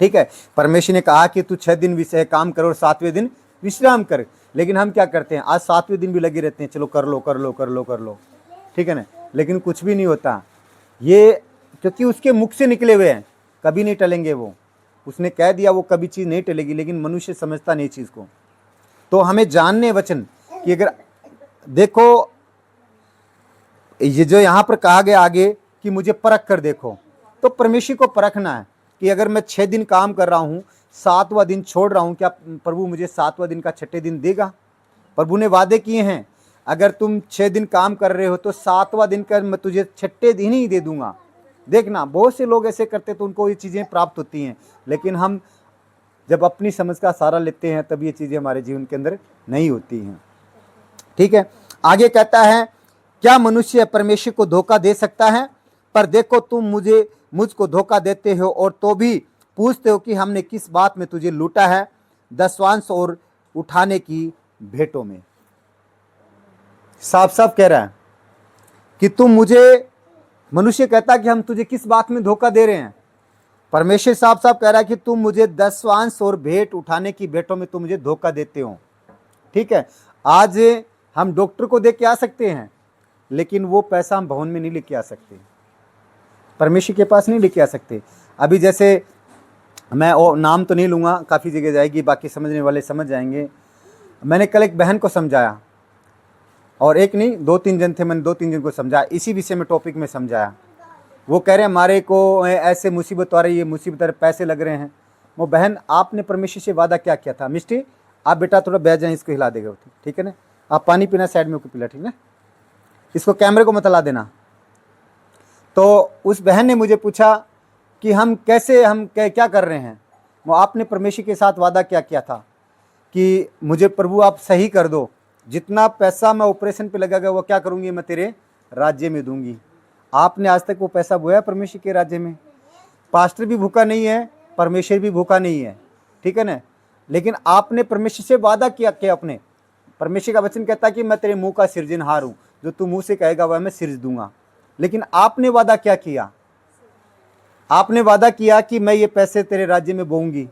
ठीक है। परमेश्वर ने कहा कि तू 6 दिन विषय काम कर और 7वें दिन विश्राम कर, लेकिन हम क्या करते हैं, आज 7वें दिन भी लगे रहते हैं, चलो कर लो कर लो कर लो कर लो, ठीक है ना, लेकिन कुछ भी नहीं होता। ये क्योंकि उसके मुख से निकले हुए हैं, कभी नहीं टलेंगे वो। उसने कह दिया वो कभी चीज़ नहीं टलेगी, लेकिन मनुष्य समझता नहीं चीज़ को। तो हमें जानने वचन कि अगर देखो, ये जो यहाँ पर कहा गया आगे कि मुझे परख कर देखो, तो परमेश्वर को परखना है कि अगर मैं 6 दिन काम कर रहा हूँ, 7वां दिन छोड़ रहा हूँ, क्या प्रभु मुझे 7वां दिन का 6ठे दिन देगा? प्रभु ने वादे किए हैं, अगर तुम 6 दिन काम कर रहे हो तो 7वां दिन का मैं तुझे 6ठे दिन ही दे दूंगा। देखना, बहुत से लोग ऐसे करते तो उनको ये चीज़ें प्राप्त होती हैं, लेकिन हम जब अपनी समझ का सहारा लेते हैं तब ये चीज़ें हमारे जीवन के अंदर नहीं होती हैं, ठीक है। आगे कहता है, क्या मनुष्य परमेश्वर को धोखा दे सकता है? पर देखो, तुम मुझको धोखा देते हो, और तो भी पूछते हो कि हमने किस बात में तुझे लूटा है, दसवांश और उठाने की भेंटों में। साफ साफ कह रहा है कि मनुष्य कहता है कि हम तुझे किस बात में धोखा दे रहे हैं। परमेश्वर साफ साफ कह रहा है कि तुम मुझे दसवांश और भेंट उठाने की भेंटों में तुम मुझे धोखा देते हो, ठीक है। आज हम डॉक्टर को दे के आ सकते हैं, लेकिन वो पैसा हम भवन में नहीं लेके आ सकते, परमेश्वर के पास नहीं लेके आ सकते। अभी जैसे मैं नाम तो नहीं लूँगा, काफ़ी जगह जाएगी, बाकी समझने वाले समझ जाएंगे। मैंने कल एक बहन को समझाया, और एक नहीं 2-3 जन थे, मैंने 2-3 जन को समझाया, इसी विषय में टॉपिक में समझाया। वो कह रहे हैं हमारे को ऐसे मुसीबत आ रही है, मुसीबत आ रही, पैसे लग रहे हैं। वो बहन, आपने परमेश्वर से वादा क्या किया था? मिस्टी, आप बेटा थोड़ा बैठ जाए, इसको हिला देगा, ठीक है ना। आप पानी पीना साइड में होकर पिला, ठीक है ना, इसको कैमरे को मत ला देना। तो उस बहन ने मुझे पूछा कि हम क्या कर रहे हैं। वो, आपने परमेश्वर के साथ वादा क्या किया था कि मुझे प्रभु आप सही कर दो, जितना पैसा मैं ऑपरेशन पे लगा गया वो क्या करूँगी, मैं तेरे राज्य में दूंगी। आपने आज तक वो पैसा बोया परमेश्वर के राज्य में? पास्टर भी भूखा नहीं है, परमेश्वर भी भूखा नहीं है, ठीक है ना। लेकिन आपने परमेश्वर से वादा किया कि अपने, परमेश्वर का वचन कहता है कि मैं तेरे मुंह का सृजनहार हूँ, जो तू मुंह से कहेगा वह मैं सृज दूंगा। लेकिन आपने वादा क्या किया? आपने वादा किया कि मैं ये पैसे तेरे राज्य में बोऊंगी।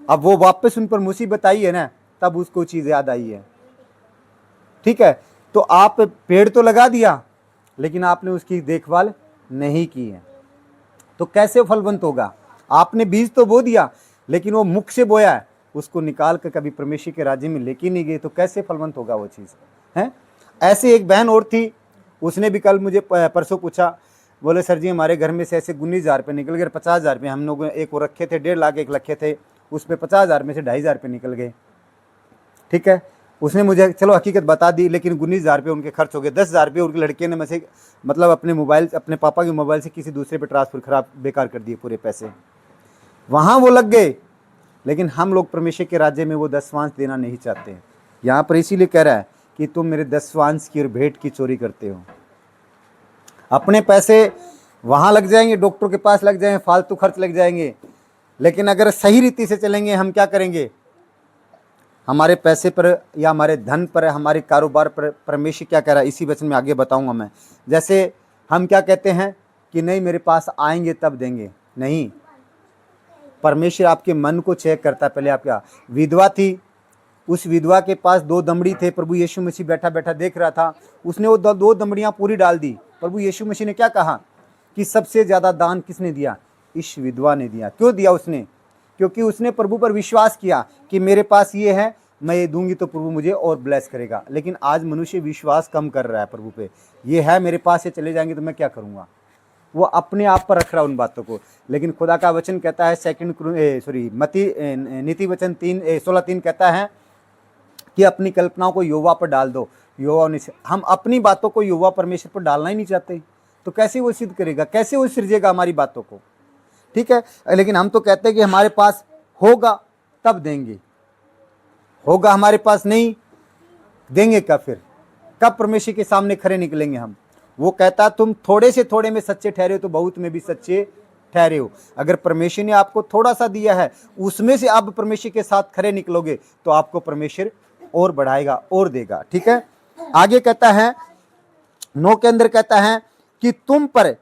अब वो वापस उन पर मुसीबत आई है ना, तब उसको चीज़ याद आई है, ठीक है। तो आप पेड़ तो लगा दिया, लेकिन आपने उसकी देखभाल नहीं की है, तो कैसे फलवंत होगा? आपने बीज तो बो दिया, लेकिन वो मुख से बोया है, उसको निकाल कर कभी परमेश्वर के राज्य में लेके नहीं गए, तो कैसे फलवंत होगा वो चीज़ है। ऐसे एक बहन और थी, उसने भी कल मुझे परसों पूछा, बोले सर जी हमारे घर में से ऐसे 19,000 रुपये निकल गए, 50,000 रुपये हम लोग एक वो रखे थे, 1.5 लाख एक रखे थे, उसमें 50,000 में से 2,500 रुपये निकल गए, ठीक है। उसने मुझे चलो हकीकत बता दी, लेकिन 19,000 रुपये उनके खर्च हो गए। 10,000 रुपये उनके लड़के ने में से मतलब अपने पापा के मोबाइल से किसी दूसरे पे ट्रांसफ़र खराब बेकार कर दिए, पूरे पैसे वहाँ वो लग गए। लेकिन हम लोग परमेश्वर के राज्य में वो दसवांश देना नहीं चाहते हैं। यहाँ पर इसीलिए कह रहा है कि तुम मेरे दसवांश की और भेंट की चोरी करते हो। अपने पैसे वहाँ लग जाएंगे, डॉक्टर के पास लग जाएंगे, फालतू खर्च लग जाएंगे। लेकिन अगर सही रीति से चलेंगे, हम क्या करेंगे, हमारे पैसे पर या हमारे धन पर, हमारे कारोबार पर परमेश्वर क्या कह रहा है, इसी वचन में आगे बताऊंगा मैं। जैसे हम क्या कहते हैं कि नहीं मेरे पास आएंगे तब देंगे, नहीं, परमेश्वर आपके मन को चेक करता है। पहले आप क्या, विधवा थी, उस विधवा के पास 2 दमड़ी थे, प्रभु यीशु मसीह बैठा बैठा देख रहा था, उसने वो 2 दमड़ियाँ पूरी डाल दी। प्रभु यीशु मसीह ने क्या कहा कि सबसे ज़्यादा दान किसने दिया, इस विधवा ने दिया। क्यों दिया उसने, क्योंकि उसने प्रभु पर विश्वास किया कि मेरे पास ये है, मैं ये दूंगी तो प्रभु मुझे और ब्लेस करेगा। लेकिन आज मनुष्य विश्वास कम कर रहा है प्रभु पे, ये है मेरे पास, ये चले जाएंगे तो मैं क्या करूँगा, वो अपने आप पर रख रहा है उन बातों को। लेकिन खुदा का वचन कहता है नीति वचन 16:3 कहता है कि अपनी कल्पनाओं को यहोवा पर डाल दो। यहोवा ने, हम अपनी बातों को यहोवा परमेश्वर पर डालना ही नहीं चाहते, तो कैसे वो सिद्ध करेगा, कैसे वो सृजेगा हमारी बातों को, ठीक है। लेकिन हम तो कहते हैं कि हमारे पास होगा तब देंगे, होगा हमारे पास नहीं, देंगे कब, फिर कब परमेश्वर के सामने खड़े निकलेंगे हम। वो कहता तुम थोड़े से थोड़े में सच्चे ठहरे हो तो बहुत में भी सच्चे ठहरे हो। अगर परमेश्वर ने आपको थोड़ा सा दिया है, उसमें से आप परमेश्वर के साथ खड़े निकलोगे तो आपको परमेश्वर और बढ़ाएगा और देगा, ठीक है। आगे कहता है 9 के अंदर कहता है कि तुम पर,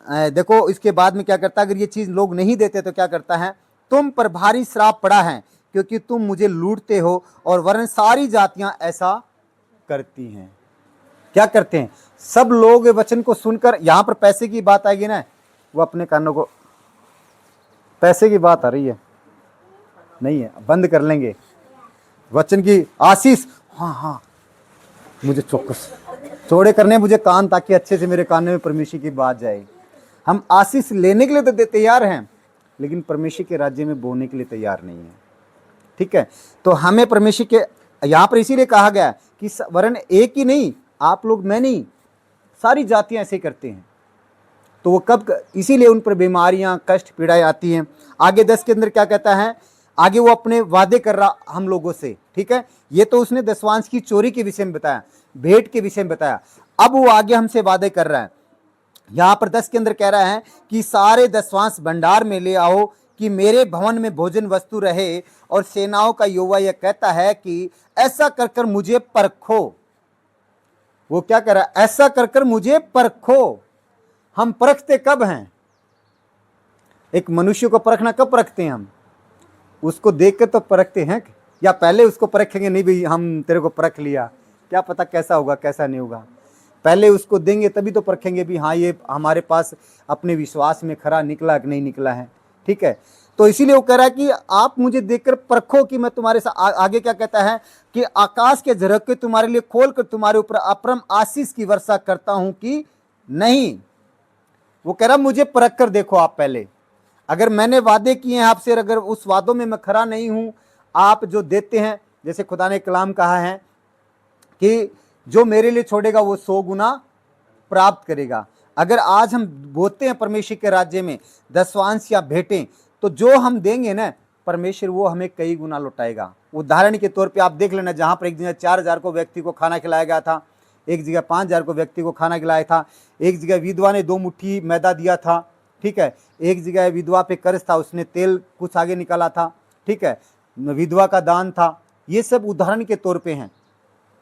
देखो इसके बाद में क्या करता है, अगर ये चीज लोग नहीं देते तो क्या करता है, तुम पर भारी श्राप पड़ा है क्योंकि तुम मुझे लूटते हो और वरन सारी जातियां ऐसा करती हैं। क्या करते हैं सब लोग वचन को सुनकर, यहां पर पैसे की बात आएगी ना, वो अपने कानों को, पैसे की बात आ रही है नहीं है, बंद कर लेंगे, वचन की आशीष, हाँ हाँ मुझे चौकस चौड़े करने मुझे कान, ताकि अच्छे से मेरे कान में परमेश्वर की बात जाए। हम आशीष लेने के लिए तो तैयार हैं, लेकिन परमेश्वर के राज्य में बोने के लिए तैयार नहीं है, ठीक है। तो हमें परमेश्वर के, यहाँ पर इसीलिए कहा गया कि वरन एक ही नहीं, आप लोग, मैं नहीं, सारी जातियां ऐसे करते हैं। तो वो कब, इसीलिए उन पर बीमारियां, कष्ट, पीड़ाएं आती हैं। आगे 10 के अंदर क्या कहता है, आगे वो अपने वादे कर रहा हम लोगों से, ठीक है। ये तो उसने दशवांश की चोरी के विषय में बताया, भेंट के विषय में बताया, अब वो आगे हमसे वादे कर रहा है। यहां पर 10 के अंदर कह रहा है कि सारे दशवांश भंडार में ले आओ कि मेरे भवन में भोजन वस्तु रहे, और सेनाओं का यहोवा यह कहता है कि ऐसा कर कर मुझे परखो। वो क्या कह रहा है, ऐसा कर कर मुझे परखो। हम परखते कब हैं, एक मनुष्य को परखना कब परखते हैं हम, उसको देख कर तो परखते हैं, या पहले उसको परखेंगे, नहीं भाई हम तेरे को परख लिया, क्या पता कैसा होगा कैसा नहीं होगा, पहले उसको देंगे तभी तो परखेंगे भी हाँ ये हमारे पास अपने विश्वास में खरा निकला कि नहीं निकला है, ठीक है। तो इसीलिए वो कह रहा है कि आप मुझे देखकर परखो कि मैं तुम्हारे साथ, आगे क्या कहता है कि आकाश के झरोखे तुम्हारे लिए खोलकर तुम्हारे ऊपर अपरम आशीष की वर्षा करता हूं कि नहीं। वो कह रहा मुझे परख कर देखो आप पहले, अगर मैंने वादे किए हैं आपसे, अगर उस वादों में मैं खरा नहीं हूं, आप जो देते हैं, जैसे खुदा ने कलाम कहा है कि जो मेरे लिए छोड़ेगा वो 100 गुना प्राप्त करेगा। अगर आज हम बोते हैं परमेश्वर के राज्य में दशवांश या भेंटें, तो जो हम देंगे ना परमेश्वर वो हमें कई गुना लौटाएगा। उदाहरण के तौर पे आप देख लेना, जहाँ पर एक जगह 4000 को व्यक्ति को खाना खिलाया गया था, एक जगह 5000 को व्यक्ति को खाना खिलाया था, एक जगह विधवा ने 2 मुट्ठी मैदा दिया था, ठीक है, एक जगह विधवा पे कर्ज था, उसने तेल कुछ आगे निकाला था, ठीक है, विधवा का दान था। ये सब उदाहरण के तौर पे हैं।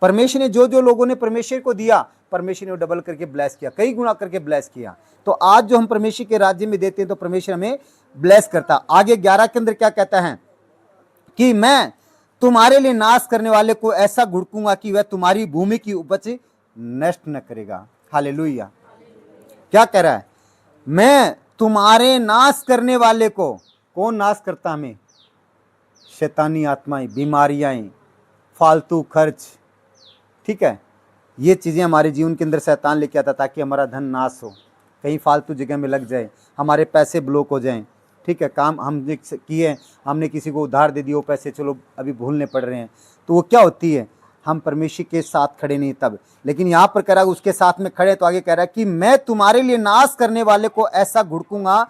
परमेश्वर ने जो जो लोगों ने परमेश्वर को दिया, परमेश्वर ने वो डबल करके ब्लेस किया, कई गुना करके ब्लेस किया। तो आज जो हम परमेश्वर के राज्य में देते हैं तो परमेश्वर हमें ब्लेस करता। आगे 11 के अंदर क्या कहता है कि मैं तुम्हारे लिए नाश करने वाले को ऐसा घुड़कूंगा कि वह तुम्हारी भूमि की उपज नष्ट न करेगा। हालेलुया। क्या कह रहा है, मैं तुम्हारे नाश करने वाले को, कौन नाश करता हमें, शैतानी आत्माएं, बीमारियां, फालतू खर्च, ठीक है, ये चीज़ें हमारे जीवन के अंदर शैतान लेके आता ताकि हमारा धन नाश हो, कहीं फालतू जगह में लग जाए, हमारे पैसे ब्लॉक हो जाएं, ठीक है, काम हमने किए, हमने किसी को उधार दे दिए, वो पैसे चलो अभी भूलने पड़ रहे हैं, तो वो क्या होती है, हम परमेश्वर के साथ खड़े नहीं तब। लेकिन यहाँ पर कह रहा है उसके साथ में खड़े, तो आगे कह रहा है कि मैं तुम्हारे लिए नाश करने वाले को ऐसा घुड़कूंगा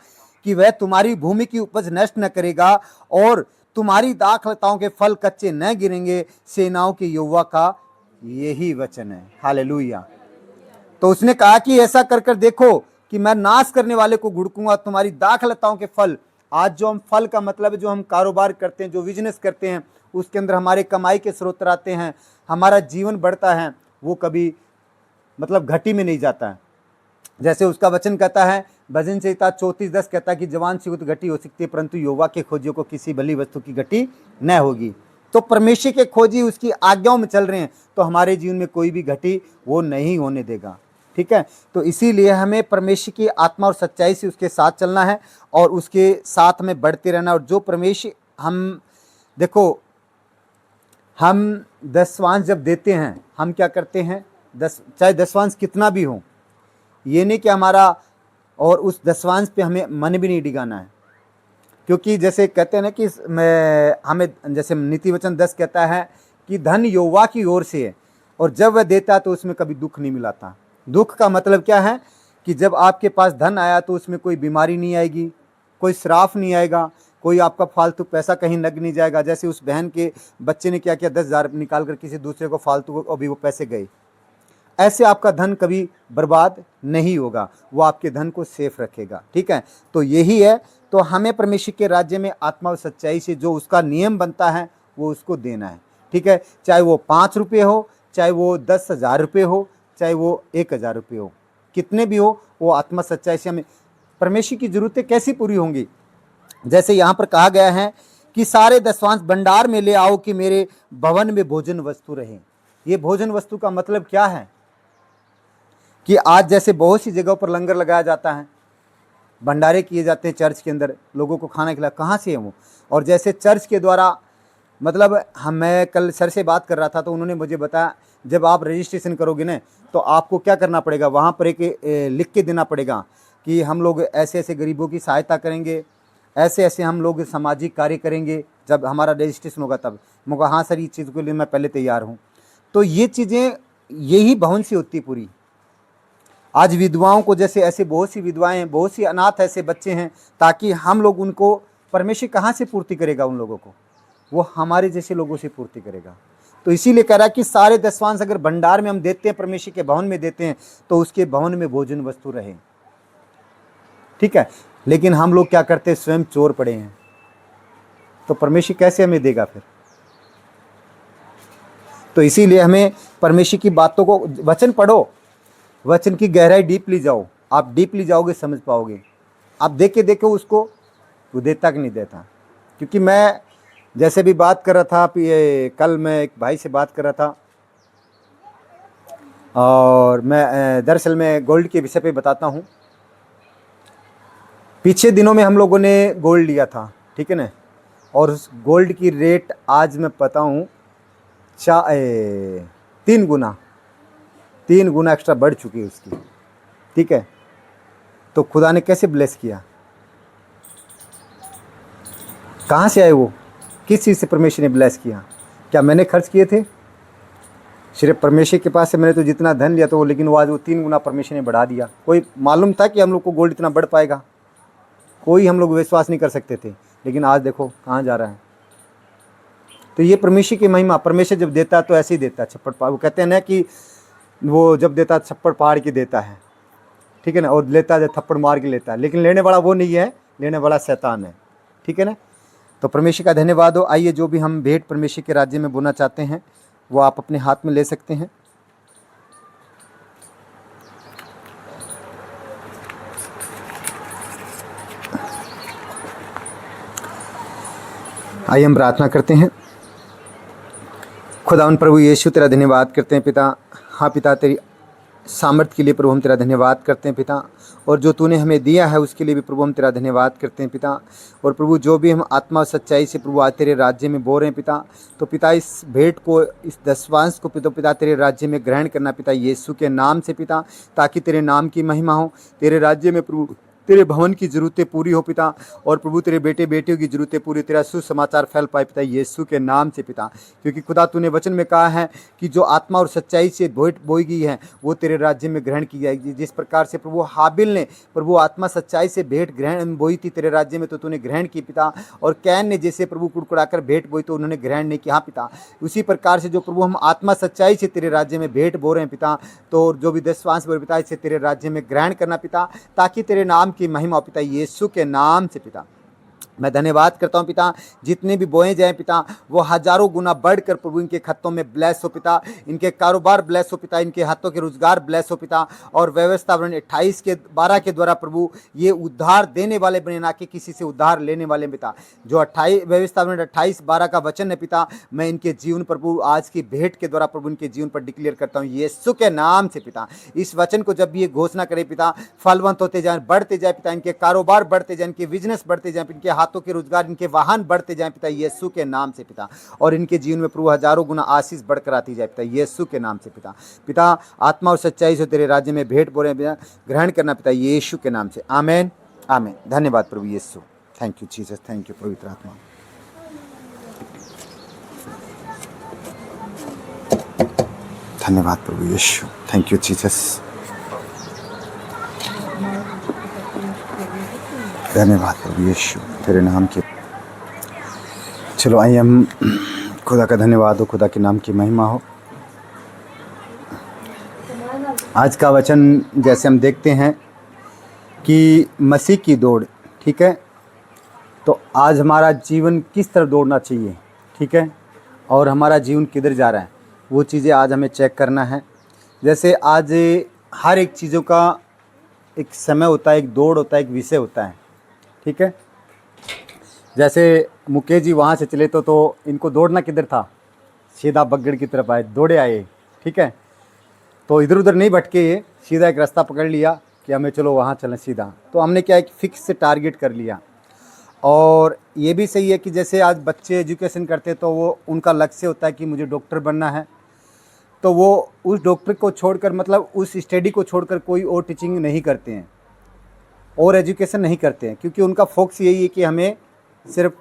कि वह तुम्हारी भूमि की उपज नष्ट न करेगा और तुम्हारी दाखलताओं के फल कच्चे न गिरेंगे। सेनाओं के यहोवा का यही वचन है। हालेलुया। तो उसने कहा कि ऐसा कर कर देखो कि मैं नाश करने वाले को घुड़कूंगा, तुम्हारी दाखलताओं के फल। आज जो हम फल का मतलब जो हम कारोबार करते हैं, जो बिजनेस करते हैं, उसके अंदर हमारे कमाई के स्रोत आते हैं, हमारा जीवन बढ़ता है, वो कभी मतलब घटी में नहीं जाता है। जैसे उसका वचन कहता है, भजन संहिता 34:10 कहता है कि जवान सी तो घटी हो सकती है, परंतु यहोवा के खोजियों को किसी भली वस्तु की घटी न होगी। तो परमेश्वर के खोजी उसकी आज्ञाओं में चल रहे हैं, तो हमारे जीवन में कोई भी घटी वो नहीं होने देगा। ठीक है, तो इसीलिए हमें परमेश्वर की आत्मा और सच्चाई से उसके साथ चलना है और उसके साथ में बढ़ते रहना। और जो परमेश्वर हम देखो, हम दसवांश जब देते हैं, हम क्या करते हैं, चाहे दसवांश कितना भी हो, ये नहीं कि हमारा और उस दसवांश पे हमें मन भी नहीं डिगाना है। क्योंकि जैसे कहते हैं ना कि हमें जैसे नीति वचन 10 कहता है कि धन यहोवा की ओर से है, और जब वह देता है तो उसमें कभी दुख नहीं मिलाता। दुख का मतलब क्या है कि जब आपके पास धन आया तो उसमें कोई बीमारी नहीं आएगी, कोई श्राप नहीं आएगा, कोई आपका फालतू पैसा कहीं लग नहीं जाएगा। जैसे उस बहन के बच्चे ने क्या किया, 10,000 निकाल कर किसी दूसरे को फालतू को, अभी वो पैसे गए। ऐसे आपका धन कभी बर्बाद नहीं होगा, वो आपके धन को सेफ रखेगा। ठीक है, तो यही है। तो हमें परमेश्वर के राज्य में आत्मा और सच्चाई से जो उसका नियम बनता है वो उसको देना है। ठीक है, चाहे वो 5 रुपये हो, चाहे वो 10,000 रुपये हो, चाहे वो 1,000 रुपये हो, कितने भी हो, वो आत्मा सच्चाई से हमें परमेश्वर की जरूरतें कैसी पूरी होंगी। जैसे यहाँ पर कहा गया है कि सारे दसवांश भंडार में ले आओ कि मेरे भवन में भोजन वस्तु रहे। ये भोजन वस्तु का मतलब क्या है कि आज जैसे बहुत सी जगहों पर लंगर लगाया जाता है, भंडारे किए जाते हैं चर्च के अंदर, लोगों को खाना खिला, कहाँ से है वो। और जैसे चर्च के द्वारा मतलब मैं कल सर से बात कर रहा था तो उन्होंने मुझे बताया, जब आप रजिस्ट्रेशन करोगे ना तो आपको क्या करना पड़ेगा, वहाँ पर एक लिख के देना पड़ेगा कि हम लोग ऐसे ऐसे गरीबों की सहायता करेंगे, ऐसे ऐसे हम लोग सामाजिक कार्य करेंगे। जब हमारा रजिस्ट्रेशन होगा तब मैं कहा हाँ सर, ये चीज़ के लिए मैं पहले तैयार हूँ। तो ये चीज़ें यही भवन से होती पूरी। आज विधवाओं को, जैसे ऐसे बहुत सी विधवाएं हैं, बहुत सी अनाथ ऐसे बच्चे हैं, ताकि हम लोग उनको, परमेश्वर कहाँ से पूर्ति करेगा उन लोगों को, वो हमारे जैसे लोगों से पूर्ति करेगा। तो इसीलिए कह रहा है कि सारे दसवांश अगर भंडार में हम देते हैं, परमेश्वर के भवन में देते हैं, तो उसके भवन में भोजन वस्तु रहे। ठीक है, लेकिन हम लोग क्या करते हैं, स्वयं चोर पड़े हैं, तो परमेश्वर कैसे हमें देगा फिर। तो इसीलिए हमें परमेश्वर की बातों को, वचन पढ़ो, वचन की गहराई डीपली जाओ, आप डीपली जाओगे समझ पाओगे। आप देख के देखो उसको, वो देता कि नहीं देता। क्योंकि मैं जैसे भी बात कर रहा था, कल मैं एक भाई से बात कर रहा था, और मैं दरअसल मैं गोल्ड के विषय पे बताता हूँ। पीछे दिनों में हम लोगों ने गोल्ड लिया था, ठीक है ना, और उस गोल्ड की रेट आज मैं बताऊँ 3 गुना एक्स्ट्रा बढ़ चुकी है उसकी। ठीक है, तो खुदा ने कैसे ब्लेस किया, कहाँ से आए वो, किस चीज़ से परमेश्वर ने ब्लेस किया। क्या मैंने खर्च किए थे, सिर्फ परमेश्वर के पास से मैंने तो जितना धन लिया था वो, लेकिन वो आज वो 3 गुना परमेश्वर ने बढ़ा दिया। कोई मालूम था कि हम लोग को गोल्ड इतना बढ़ पाएगा, कोई हम लोग विश्वास नहीं कर सकते थे, लेकिन आज देखो कहाँ जा रहा है। तो ये परमेश्वर की महिमा, परमेश्वर जब देता है तो ऐसे ही देता है, छप्पड़ पहाड़। वो कहते हैं ना कि वो जब देता है छप्पड़ पहाड़ के देता है, ठीक है ना, और लेता है थप्पड़ मार के लेता है, लेकिन लेने वाला वो नहीं है, लेने वाला शैतान है। ठीक है ना, तो परमेश्वर का धन्यवाद हो। आइए, जो भी हम भेंट परमेश्वर के राज्य में बोना चाहते हैं वो आप अपने हाथ में ले सकते हैं। आइए हम प्रार्थना करते हैं। खुदावन प्रभु यीशु, तेरा धन्यवाद करते हैं पिता। हाँ पिता, तेरी सामर्थ्य के लिए प्रभु हम तेरा धन्यवाद करते हैं पिता, और जो तूने हमें दिया है उसके लिए भी प्रभु हम तेरा धन्यवाद करते हैं पिता। और प्रभु जो भी हम आत्मा सच्चाई से प्रभु आज तेरे राज्य में बोल रहे हैं पिता, तो पिता इस भेंट को, इस दसवांश को पिता तेरे राज्य में ग्रहण करना पिता यीशु के नाम से पिता, ताकि तेरे नाम की महिमा हो। तेरे राज्य में प्रभु तेरे भवन की ज़रूरतें पूरी हो पिता, और प्रभु तेरे बेटे बेटियों की ज़रूरतें पूरी, तेरा सुसमाचार फैल पाए पिता यीशु के नाम से पिता। क्योंकि खुदा तूने वचन में कहा है कि जो आत्मा और सच्चाई से भेंट बोई गई है वो तेरे राज्य में ग्रहण की जाएगी। जिस प्रकार से प्रभु हाबिल ने प्रभु आत्मा सच्चाई से भेंट ग्रहण बोई थी तेरे राज्य में, तो तूने ग्रहण की पिता, और कैन ने जैसे प्रभु कुड़कुड़ाकर भेंट बोई तो उन्होंने ग्रहण नहीं किया पिता। उसी प्रकार से जो प्रभु हम आत्मा सच्चाई से तेरे राज्य में भेंट बो रहे हैं पिता, तो जो भी दसवांश बोल पिता इसे तेरे राज्य में ग्रहण करना पिता, ताकि तेरे नाम की महिमा पिता यीशु के नाम से पिता। मैं धन्यवाद करता हूँ पिता, जितने भी बोए जाएं पिता वो हजारों गुना बढ़कर प्रभु इनके खत्तों में ब्लेस हो पिता, इनके कारोबार ब्लेस हो पिता, इनके हाथों के रोजगार ब्लेस हो पिता। और व्यवस्था 28 के 12 के द्वारा प्रभु ये उद्धार देने वाले बने, ना कि किसी से उद्धार लेने वाले पिता। जो 28 व्यवस्था 28:12 का वचन है पिता, मैं इनके जीवन प्रभु आज की भेंट के द्वारा प्रभु इनके जीवन पर डिक्लेयर करता हूँ यीशु के नाम से पिता। इस वचन को जब भी ये घोषणा करे पिता, फलवंत होते जाए, बढ़ते जाए पिता, इनके कारोबार बढ़ते जाए, इनके बिजनेस बढ़ते जाए, इनके हाथों के रोजगार, इनके वाहन बढ़ते जाए पिता यीशु के नाम से पिता। और इनके जीवन में प्रभु हजारों गुना आशीष बढ़कर आती जाए पिता यीशु के नाम से पिता। पिता आत्मा और सच्चाई से तेरे राज्य में भेंट बोले ग्रहण करना पिता यीशु के नाम से, आमेन आमेन। धन्यवाद प्रभु यीशु, thank you Jesus, thank you पवित्र आत्मा। धन्यवाद प्रभु यीशु, थैंक यू जीसस, धन्यवाद प्रभु यीशु तेरे नाम के। चलो आइए हम, खुदा का धन्यवाद हो, खुदा के नाम की महिमा हो। आज का वचन जैसे हम देखते हैं कि मसीह की दौड़, ठीक है, तो आज हमारा जीवन किस तरफ दौड़ना चाहिए, ठीक है, और हमारा जीवन किधर जा रहा है, वो चीज़ें आज हमें चेक करना है। जैसे आज हर एक चीज़ों का एक समय होता है, एक दौड़ होता है, एक विषय होता है, ठीक है। जैसे मुकेश जी वहाँ से चले तो इनको दौड़ना किधर था, सीधा बगड़ की तरफ आए, दौड़े आए, ठीक है। तो इधर उधर नहीं भटके, ये सीधा एक रास्ता पकड़ लिया कि हमें चलो वहाँ चलें सीधा। तो हमने क्या एक फिक्स से टारगेट कर लिया। और ये भी सही है कि जैसे आज बच्चे एजुकेशन करते तो वो उनका लक्ष्य होता है कि मुझे डॉक्टर बनना है, तो वो उस डॉक्टर को छोड़कर, मतलब उस स्टडी को छोड़कर कोई और टीचिंग नहीं करते हैं और एजुकेशन नहीं करते हैं, क्योंकि उनका फोकस यही है कि हमें सिर्फ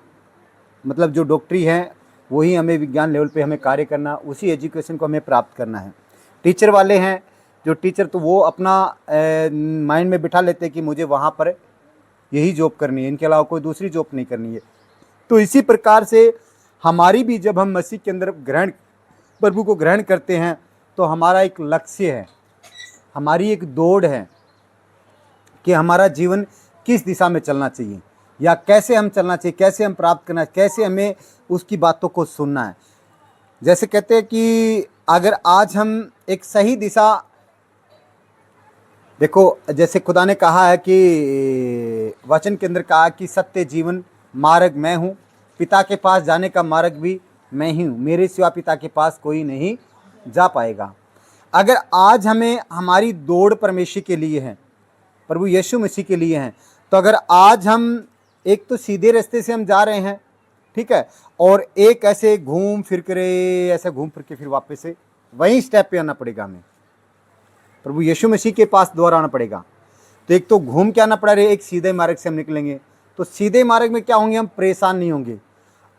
मतलब जो डॉक्टरी है वही हमें विज्ञान लेवल पे हमें कार्य करना, उसी एजुकेशन को हमें प्राप्त करना है। टीचर वाले हैं जो टीचर, तो वो अपना माइंड में बिठा लेते हैं कि मुझे वहाँ पर यही जॉब करनी है, इनके अलावा कोई दूसरी जॉब नहीं करनी है। तो इसी प्रकार से हमारी भी, जब हम मसीह के अंदर प्रभु को ग्रहण करते हैं तो हमारा एक लक्ष्य है, हमारी एक दौड़ है कि हमारा जीवन किस दिशा में चलना चाहिए या कैसे हम चलना चाहिए, कैसे हम प्राप्त करना है, कैसे हमें उसकी बातों को सुनना है। जैसे कहते हैं कि अगर आज हम एक सही दिशा, देखो जैसे खुदा ने कहा है कि वचन के अंदर कहा कि सत्य जीवन मार्ग मैं हूँ, पिता के पास जाने का मार्ग भी मैं ही हूँ, मेरे सिवा पिता के पास कोई नहीं जा पाएगा। अगर आज हमें हमारी दौड़ परमेश्वर के लिए है, प्रभु यीशु मसीह के लिए हैं, तो अगर आज हम एक तो सीधे रास्ते से हम जा रहे हैं, ठीक है, और एक ऐसे घूम फिर के फिर वापस से वही स्टेप पे आना पड़ेगा, हमें प्रभु यीशु मसीह के पास दोबारा आना पड़ेगा। तो एक तो घूम के आना पड़ा रहे, एक सीधे मार्ग से हम निकलेंगे तो सीधे मार्ग में क्या होंगे, हम परेशान नहीं होंगे।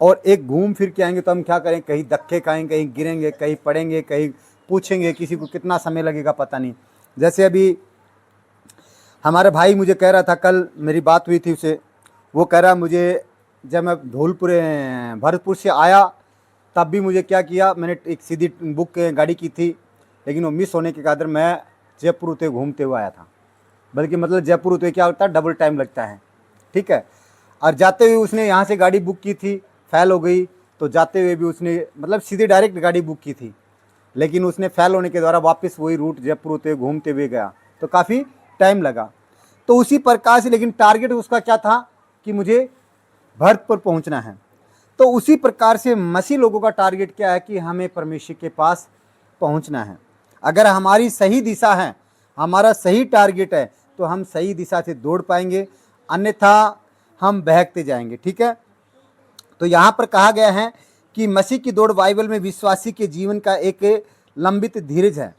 और एक घूम फिर के आएंगे तो हम क्या करें, कहीं धक्के खाएंगे, कहीं गिरेंगे, कहीं पड़ेंगे, कहीं पूछेंगे, किसी को कितना समय लगेगा पता नहीं। जैसे अभी हमारा भाई मुझे कह रहा था, कल मेरी बात हुई थी उसे, वो कह रहा मुझे, जब मैं धौलपुर भरतपुर से आया तब भी मुझे क्या किया, मैंने एक सीधी बुक गाड़ी की थी, लेकिन वो मिस होने के कारण मैं जयपुर होते घूमते हुए आया था। बल्कि मतलब जयपुर होते क्या होता है, डबल टाइम लगता है, ठीक है। और जाते हुए उसने यहाँ से गाड़ी बुक की थी, फेल हो गई, तो जाते हुए भी उसने मतलब सीधे डायरेक्ट गाड़ी बुक की थी, लेकिन उसने फेल होने के द्वारा वापस वही रूट जयपुर होते घूमते हुए गया, तो काफ़ी टाइम लगा। तो उसी प्रकार से, लेकिन टारगेट उसका क्या था कि मुझे भरतपुर पहुंचना है। तो उसी प्रकार से मसीह लोगों का टारगेट क्या है कि हमें परमेश्वर के पास पहुंचना है। अगर हमारी सही दिशा है, हमारा सही टारगेट है, तो हम सही दिशा से दौड़ पाएंगे, अन्यथा हम बहकते जाएंगे, ठीक है। तो यहाँ पर कहा गया है कि मसीह की दौड़ बाइबल में विश्वासी के जीवन का एक लंबित धीरज है।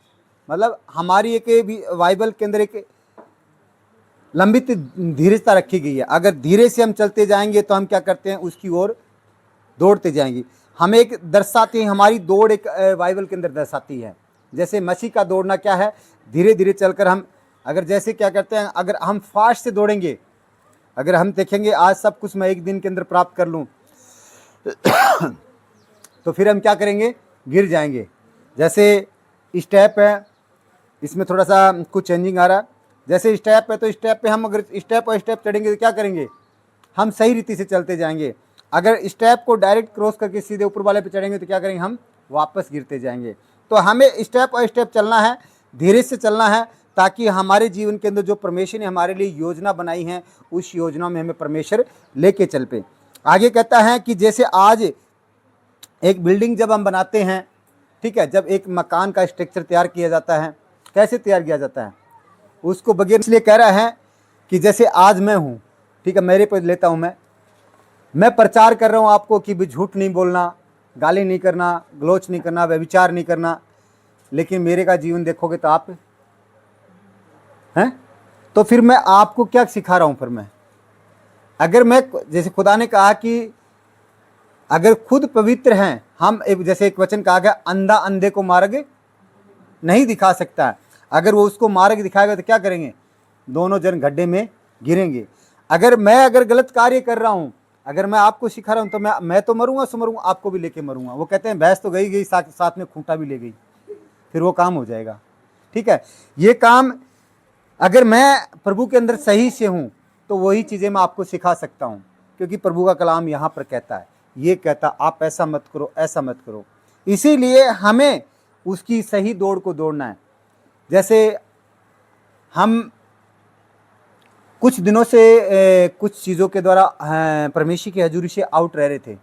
मतलब हमारी एक बाइबल के अंदर एक लंबित धीरजता रखी गई है। अगर धीरे से हम चलते जाएंगे तो हम क्या करते हैं, उसकी ओर दौड़ते जाएंगे। हमें एक दर्शाती है, हमारी दौड़ एक बाइबल के अंदर दर्शाती है। जैसे मसीह का दौड़ना क्या है, धीरे धीरे चलकर हम, अगर जैसे क्या करते हैं, अगर हम फास्ट से दौड़ेंगे, अगर हम देखेंगे आज सब कुछ मैं एक दिन के अंदर प्राप्त कर लूँ तो फिर हम क्या करेंगे, गिर जाएंगे। जैसे स्टेप है, इसमें थोड़ा सा कुछ चेंजिंग आ रहा है। जैसे स्टेप है तो स्टेप पे हम अगर स्टेप बाय स्टेप चढ़ेंगे तो क्या करेंगे, हम सही रीति से चलते जाएंगे। अगर स्टेप को डायरेक्ट क्रॉस करके सीधे ऊपर वाले पे चढ़ेंगे तो क्या करेंगे, हम वापस गिरते जाएंगे। तो हमें स्टेप बाय स्टेप चलना है, धीरे से चलना है, ताकि हमारे जीवन के अंदर जो परमेश्वर ने हमारे लिए योजना बनाई है उस योजना में हमें परमेश्वर लेके चल पे। आगे कहता है कि जैसे आज एक बिल्डिंग जब हम बनाते हैं, ठीक है, जब एक मकान का स्ट्रक्चर तैयार किया जाता है, कैसे तैयार किया जाता है उसको बगैर, इसलिए कह रहा है कि जैसे आज मैं हूँ, ठीक है, मेरे पे लेता हूँ, मैं प्रचार कर रहा हूँ आपको कि भी झूठ नहीं बोलना, गाली नहीं करना, गलोच नहीं करना, व्यभिचार नहीं करना, लेकिन मेरे का जीवन देखोगे तो आप हैं, तो फिर मैं आपको क्या सिखा रहा हूँ। फिर मैं अगर मैं, जैसे खुदा ने कहा कि अगर खुद पवित्र हैं हम, जैसे एक वचन कहा गया, अंधा अंधे को मार्ग नहीं दिखा सकता है, अगर वो उसको मार्ग दिखाएगा तो क्या करेंगे, दोनों जन गड्ढे में गिरेंगे। अगर गलत कार्य कर रहा हूँ, अगर मैं आपको सिखा रहा हूँ तो मैं तो मरूंगा, सो मरूंगा, आपको भी लेके मरूंगा। वो कहते हैं भैंस तो गई साथ में खूंटा भी ले गई, फिर वो काम हो जाएगा। ठीक है, ये काम अगर मैं प्रभु के अंदर सही से हूँ तो वही चीज़ें मैं आपको सिखा सकता हूँ, क्योंकि प्रभु का कलाम यहाँ पर कहता है, ये कहता आप ऐसा मत करो, ऐसा मत करो। इसीलिए हमें उसकी सही दौड़ को दौड़ना है। जैसे हम कुछ दिनों से कुछ चीज़ों के द्वारा परमेश्वर की हजूरी से आउट रह रहे थे,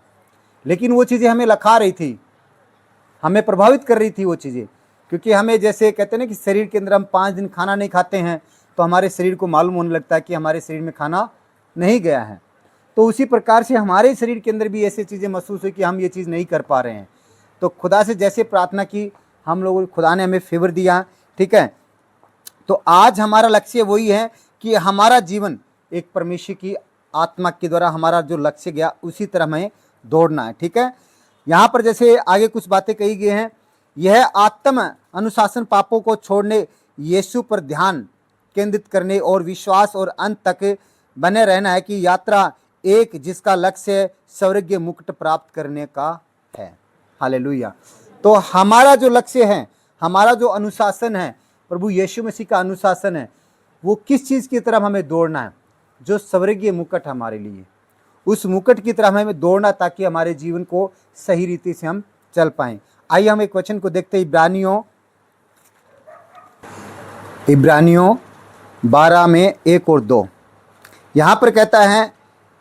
लेकिन वो चीज़ें हमें लखा रही थी, हमें प्रभावित कर रही थी वो चीज़ें, क्योंकि हमें जैसे कहते हैं ना कि शरीर के अंदर हम 5 दिन खाना नहीं खाते हैं तो हमारे शरीर को मालूम होने लगता है कि हमारे शरीर में खाना नहीं गया है। तो उसी प्रकार से हमारे शरीर के अंदर भी ऐसी चीज़ें महसूस हुई कि हम ये चीज़ नहीं कर पा रहे हैं। तो खुदा से जैसे प्रार्थना की, हम लोगों, खुदा ने हमें फेवर दिया, ठीक है। तो आज हमारा लक्ष्य वही है कि हमारा जीवन एक परमेश्वर की आत्मा के द्वारा हमारा जो लक्ष्य गया उसी तरह हमें दौड़ना है। ठीक है, यहाँ पर जैसे आगे कुछ बातें कही गई हैं, यह आत्म अनुशासन पापों को छोड़ने, यीशु पर ध्यान केंद्रित करने और विश्वास और अंत तक बने रहना है कि यात्रा एक जिसका लक्ष्य स्वर्गीय मुकुट प्राप्त करने का है। हालेलुया। तो हमारा जो लक्ष्य है, हमारा जो अनुशासन है, प्रभु यीशु मसीह का अनुशासन है, वो किस चीज़ की तरफ हमें दौड़ना है, जो स्वर्गीय मुकुट हमारे लिए, उस मुकुट की तरफ हमें दौड़ना, ताकि हमारे जीवन को सही रीति से हम चल पाएं। आइए हम एक वचन को देखते हैं, इब्रानियों 12 में 1 और 2। यहाँ पर कहता है,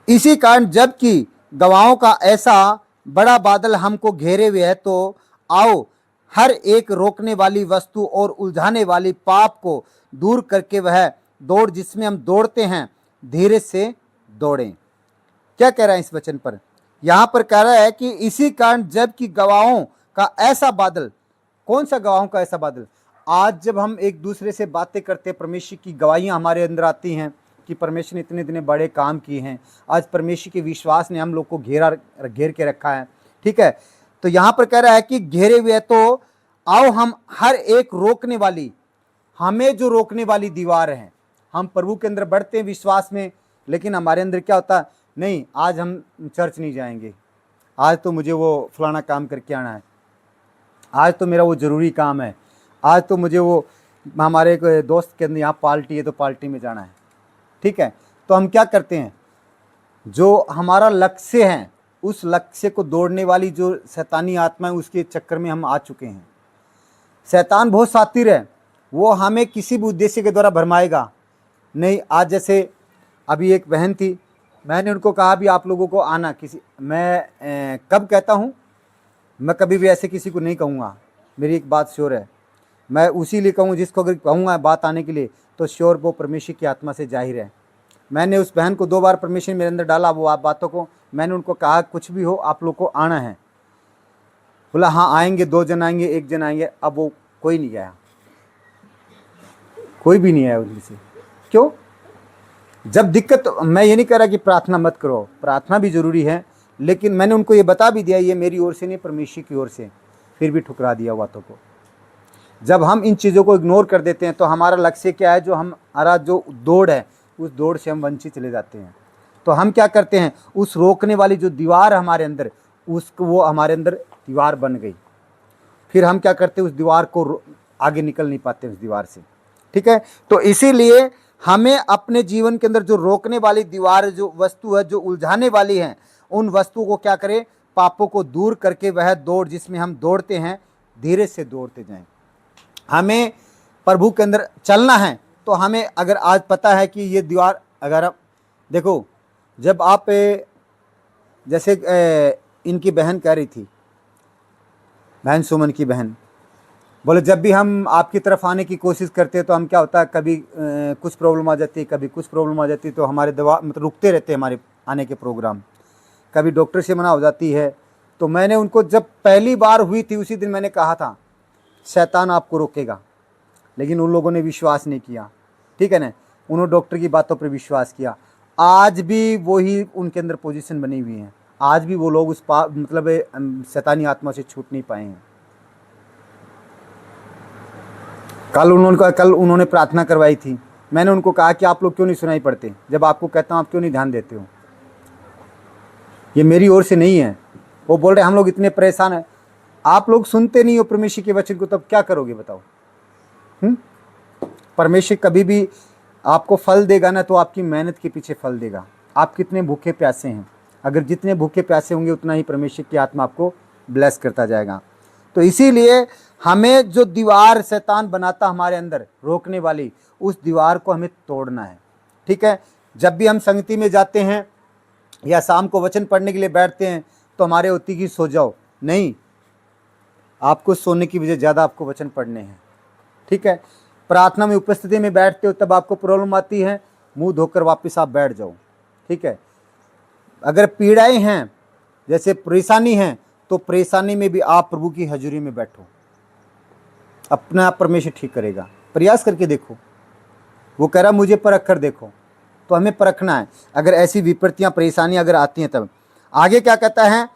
इसी कारण जबकि गवाहों का ऐसा बड़ा बादल हमको घेरे हुए है, तो आओ हर एक रोकने वाली वस्तु और उलझाने वाली पाप को दूर करके वह दौड़ जिसमें हम दौड़ते हैं धीरे से दौड़ें। क्या कह रहा है इस वचन पर? यहाँ पर कह रहा है कि इसी कारण जबकि गवाहों का ऐसा बादल, कौन सा गवाहों का ऐसा बादल? आज जब हम एक दूसरे से बातें करते हैं, परमेश्वर की गवाहियाँ हमारे अंदर आती हैं कि परमेश्वर ने इतने दिन बड़े काम किए हैं, आज परमेश्वर के विश्वास ने हम लोग को घेर के रखा है। ठीक है, तो यहाँ पर कह रहा है कि घेरे हुए, तो आओ हम हर एक रोकने वाली, हमें जो रोकने वाली दीवार है, हम प्रभु के अंदर बढ़ते हैं विश्वास में, लेकिन हमारे अंदर क्या होता है, नहीं आज हम चर्च नहीं जाएंगे, आज तो मुझे वो फलाना काम करके आना है, आज तो मेरा वो ज़रूरी काम है, आज तो मुझे वो हमारे एक दोस्त के अंदर यहाँ पार्टी है तो पार्टी में जाना है। ठीक है, तो हम क्या करते हैं, जो हमारा लक्ष्य है उस लक्ष्य को दौड़ने वाली जो शैतानी आत्मा है उसके चक्कर में हम आ चुके हैं। शैतान बहुत शातिर है, वो हमें किसी भी उद्देश्य के द्वारा भरमाएगा नहीं। आज जैसे अभी एक बहन थी, मैंने उनको कहा भी आप लोगों को आना, किसी मैं कब कहता हूँ, मैं कभी भी ऐसे किसी को नहीं कहूँगा, मेरी एक बात श्योर है, मैं उसी लिए कहूँ जिसको अगर कहूँगा बात आने के लिए तो श्योर वो परमेश्वर की आत्मा से जाहिर है। मैंने उस बहन को 2 बार परमेश्वर मेरे अंदर डाला वो आप बातों को, मैंने उनको कहा कुछ भी हो आप लोग को आना है, बोला हाँ आएंगे, 2 जन आएंगे, 1 जन आएंगे, अब वो कोई नहीं गया, कोई भी नहीं आया उनमें से। क्यों? जब दिक्कत, मैं ये नहीं कह रहा कि प्रार्थना मत करो, प्रार्थना भी ज़रूरी है, लेकिन मैंने उनको ये बता भी दिया ये मेरी ओर से नहीं परमेश्वर की ओर से, फिर भी ठुकरा दिया बातों को। जब हम इन चीज़ों को इग्नोर कर देते हैं तो हमारा लक्ष्य क्या है, जो हमारा जो दौड़ है उस दौड़ से हम वंचित चले जाते हैं। तो हम क्या करते हैं, उस रोकने वाली जो दीवार हमारे अंदर, उसको वो हमारे अंदर दीवार बन गई, फिर हम क्या करते हैं, उस दीवार को आगे निकल नहीं पाते उस दीवार से। ठीक है। तो इसीलिए हमें अपने जीवन के अंदर जो रोकने वाली दीवार, जो वस्तु है, जो उलझाने वाली है, उन वस्तुओं को क्या करें, पापों को दूर करके वह दौड़ जिसमें हम दौड़ते हैं, धीरे से दौड़ते जाएं। हमें प्रभु के अंदर चलना है, तो हमें अगर आज पता है कि ये दीवार, अगर आप देखो, जब आप जैसे इनकी बहन कह रही थी, बहन सुमन की बहन बोले, जब भी हम आपकी तरफ आने की कोशिश करते हैं तो हम क्या होता है, कभी कुछ प्रॉब्लम आ जाती है, कभी कुछ प्रॉब्लम आ जाती है, तो हमारे दवा मतलब रुकते रहते हैं हमारे आने के प्रोग्राम, कभी डॉक्टर से मना हो जाती है। तो मैंने उनको, जब पहली बार हुई थी उसी दिन मैंने कहा था, शैतान आपको रोकेगा, लेकिन उन लोगों ने विश्वास नहीं किया, ठीक है ना, उन्होंने डॉक्टर की बातों पर विश्वास किया। आज भी वही उनके अंदर पोजीशन बनी हुई है, आज भी वो लोग उस मतलब शैतानी आत्मा से छूट नहीं पाए हैं। कल उन्होंने प्रार्थना करवाई थी, मैंने उनको कहा कि आप लोग क्यों नहीं सुनाई पड़ते, जब आपको कहता हूँ आप क्यों नहीं ध्यान देते हो, ये मेरी ओर से नहीं है। वो बोल रहे हम लोग इतने परेशान हैं, आप लोग सुनते नहीं हो परमेश्वर के वचन को, तब क्या करोगे बताओ। परमेश्वर कभी भी आपको फल देगा ना, तो आपकी मेहनत के पीछे फल देगा। आप कितने भूखे प्यासे हैं, अगर जितने भूखे प्यासे होंगे उतना ही परमेश्वर की आत्मा आपको ब्लेस करता जाएगा। तो इसीलिए हमें जो दीवार शैतान बनाता हमारे अंदर रोकने वाली, उस दीवार को हमें तोड़ना है, ठीक है। जब भी हम संगति में जाते हैं या शाम को वचन पढ़ने के लिए बैठते हैं, तो हमारे होती कि सो जाओ, नहीं, आपको सोने की वजह ज़्यादा आपको वचन पढ़ने हैं, ठीक है। प्रार्थना में उपस्थिति में बैठते हो, तब आपको प्रॉब्लम आती है, मुंह धोकर वापस आप बैठ जाओ, ठीक है। अगर पीड़ाएं हैं, जैसे परेशानी है, तो परेशानी में भी आप प्रभु की हजूरी में बैठो, अपना आप परमेश्वर ठीक करेगा। प्रयास करके देखो, वो कह रहा मुझे परख कर देखो, तो हमें परखना है। अगर ऐसी विपत्तियां परेशानियां अगर आती हैं, तब आगे क्या कहता है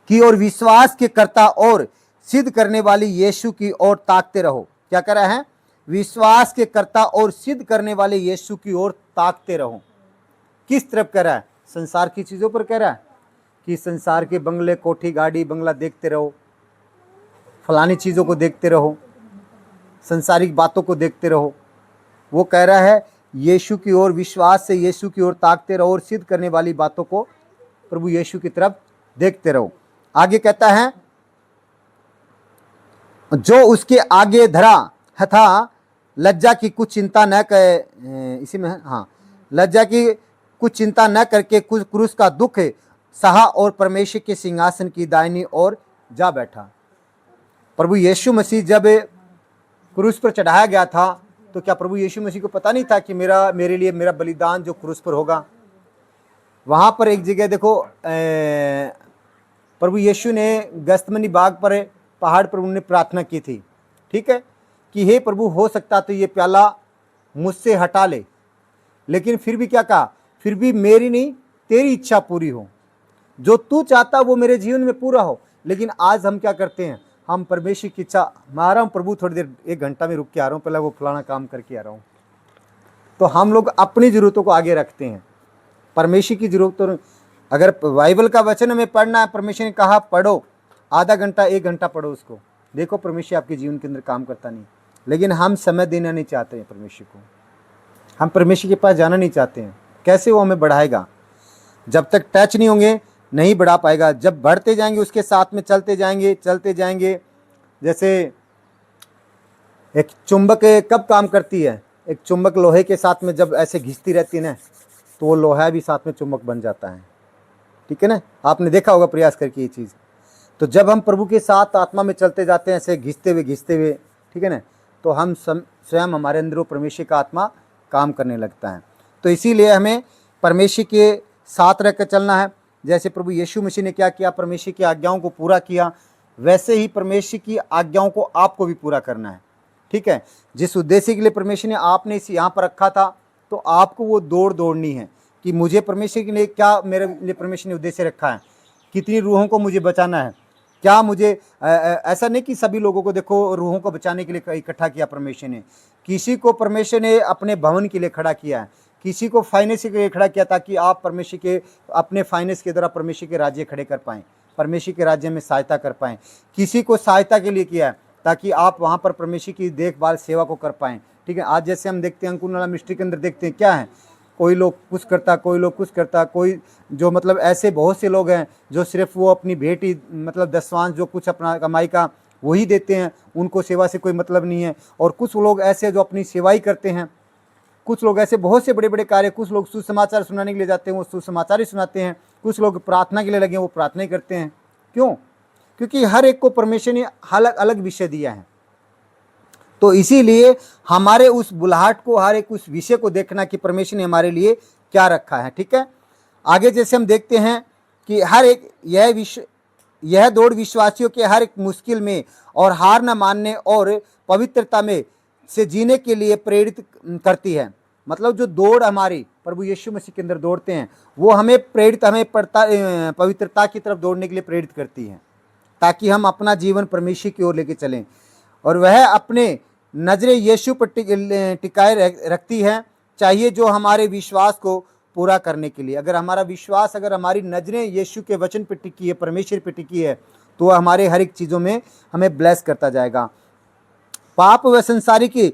कि और विश्वास के कर्ता और सिद्ध करने वाली यीशु की ओर ताकते रहो। क्या कह रहा है, विश्वास के कर्ता और सिद्ध करने वाले यीशु की ओर ताकते रहो। किस तरफ कह रहा है, संसार की चीजों पर कह रहा है कि संसार के बंगले, कोठी, गाड़ी, बंगला देखते रहो, फलानी चीजों को देखते रहो, संसारिक बातों को देखते रहो। वो कह रहा है यीशु की ओर, विश्वास से यीशु की ओर ताकते रहो और सिद्ध करने वाली बातों को प्रभु यीशु की तरफ देखते रहो। आगे कहता है, जो उसके आगे धरा था, लज्जा की कुछ चिंता न कर, इसी में है, हाँ, लज्जा की कुछ चिंता न करके कुछ क्रूस का दुख सहा और परमेश्वर के सिंहासन की दाहिनी ओर जा बैठा। प्रभु यीशु मसीह जब क्रूस पर चढ़ाया गया था, तो क्या प्रभु यीशु मसीह को पता नहीं था कि मेरे लिए मेरा बलिदान जो क्रूस पर होगा। वहाँ पर एक जगह देखो, प्रभु यीशु ने गस्तमनी बाग पर, पहाड़ पर उन्होंने प्रार्थना की थी, ठीक है, कि हे प्रभु, हो सकता तो ये प्याला मुझसे हटा ले, लेकिन फिर भी क्या कहा, फिर भी मेरी नहीं तेरी इच्छा पूरी हो, जो तू चाहता वो मेरे जीवन में पूरा हो। लेकिन आज हम क्या करते हैं, हम परमेश्वर की इच्छा, मैं आ रहा हूँ प्रभु, थोड़ी देर 1 घंटा में रुक के आ रहा हूँ, पहले वो फलाना काम करके आ रहा हूँ। तो हम लोग अपनी ज़रूरतों को आगे रखते हैं, परमेश्वर की ज़रूरतों। अगर बाइबल का वचन हमें पढ़ना है, परमेश्वर ने कहा पढ़ो, आधा घंटा 1 घंटा पढ़ो उसको, देखो परमेश्वर आपके जीवन के अंदर काम करता नहीं। लेकिन हम समय देना नहीं चाहते हैं परमेश्वर को, हम परमेश्वर के पास जाना नहीं चाहते हैं। कैसे वो हमें बढ़ाएगा, जब तक टच नहीं होंगे नहीं बढ़ा पाएगा। जब बढ़ते जाएंगे उसके साथ में चलते जाएंगे। जैसे एक चुंबक कब काम करती है, एक चुंबक लोहे के साथ में जब ऐसे घिसती रहती है ना, तो वो लोहा भी साथ में चुंबक बन जाता है, ठीक है ना। आपने देखा होगा प्रयास करके ये चीज़। तो जब हम प्रभु के साथ आत्मा में चलते जाते हैं, ऐसे घिसते हुए, ठीक है ना, तो हम स्वयं हमारे अंदर परमेश्वर का आत्मा काम करने लगता है। तो इसीलिए हमें परमेश्वर के साथ रहकर चलना है। जैसे प्रभु यीशु मसीह ने क्या किया, परमेश्वर की आज्ञाओं को पूरा किया, वैसे ही परमेश्वर की आज्ञाओं को आपको भी पूरा करना है, ठीक है। जिस उद्देश्य के लिए परमेश्वर ने आपने इस यहाँ पर रखा था, तो आपको वो दौड़नी है कि मुझे परमेश्वर के लिए क्या, मेरे लिए परमेश्वर ने उद्देश्य रखा है, कितनी रूहों को मुझे बचाना है, क्या मुझे ऐसा नहीं कि सभी लोगों को देखो रूहों को बचाने के लिए इकट्ठा किया परमेश्वर ने। किसी को परमेश्वर ने अपने भवन के लिए खड़ा किया है, किसी को फाइनेंस के लिए खड़ा किया, ताकि आप परमेश्वर के अपने फाइनेंस के द्वारा परमेश्वर के राज्य खड़े कर पाएँ, परमेश्वर के राज्य में सहायता कर पाएँ। किसी को सहायता के लिए किया है, ताकि आप वहाँ पर परमेश्वर की देखभाल सेवा को कर पाएँ, ठीक है। आज जैसे हम देखते हैं अंकुरनाला मिस्ट्री के अंदर देखते हैं क्या है, कोई लोग कुछ करता, कोई लोग कुछ करता, कोई जो मतलब ऐसे बहुत से लोग हैं जो सिर्फ वो अपनी भेंट ही मतलब दसवांश जो कुछ अपना कमाई का वही देते हैं, उनको सेवा से कोई मतलब नहीं है। और कुछ लोग ऐसे जो अपनी सेवाई करते हैं, कुछ लोग ऐसे बहुत से बड़े बड़े कार्य, कुछ लोग सुसमाचार सुनाने के लिए जाते हैं वो सुसमाचार ही सुनाते हैं, कुछ लोग प्रार्थना के लिए लगे वो प्रार्थना ही करते हैं। क्यों? क्योंकि हर एक को परमेश्वर ने अलग अलग विषय दिया है। तो इसीलिए हमारे उस बुलाहट को, हर एक उस विषय को देखना कि परमेश्वर ने हमारे लिए क्या रखा है। ठीक है। आगे जैसे हम देखते हैं कि हर एक यह दौड़ विश्वासियों के हर एक मुश्किल में और हार न मानने और पवित्रता में से जीने के लिए प्रेरित करती है। मतलब जो दौड़ हमारी प्रभु यीशु मसीह के अंदर दौड़ते हैं वो हमें पवित्रता की तरफ दौड़ने के लिए प्रेरित करती है, ताकि हम अपना जीवन परमेश्वर की ओर लेके चलें। और वह अपने नजरें यीशु पर टिकाए रखती है, चाहिए जो हमारे विश्वास को पूरा करने के लिए। अगर हमारा विश्वास, अगर हमारी नजरें यीशु के वचन पर टिकी है, परमेश्वर पर टिकी है, तो वह हमारे हर एक चीज़ों में हमें ब्लेस करता जाएगा। पाप व संसारिक की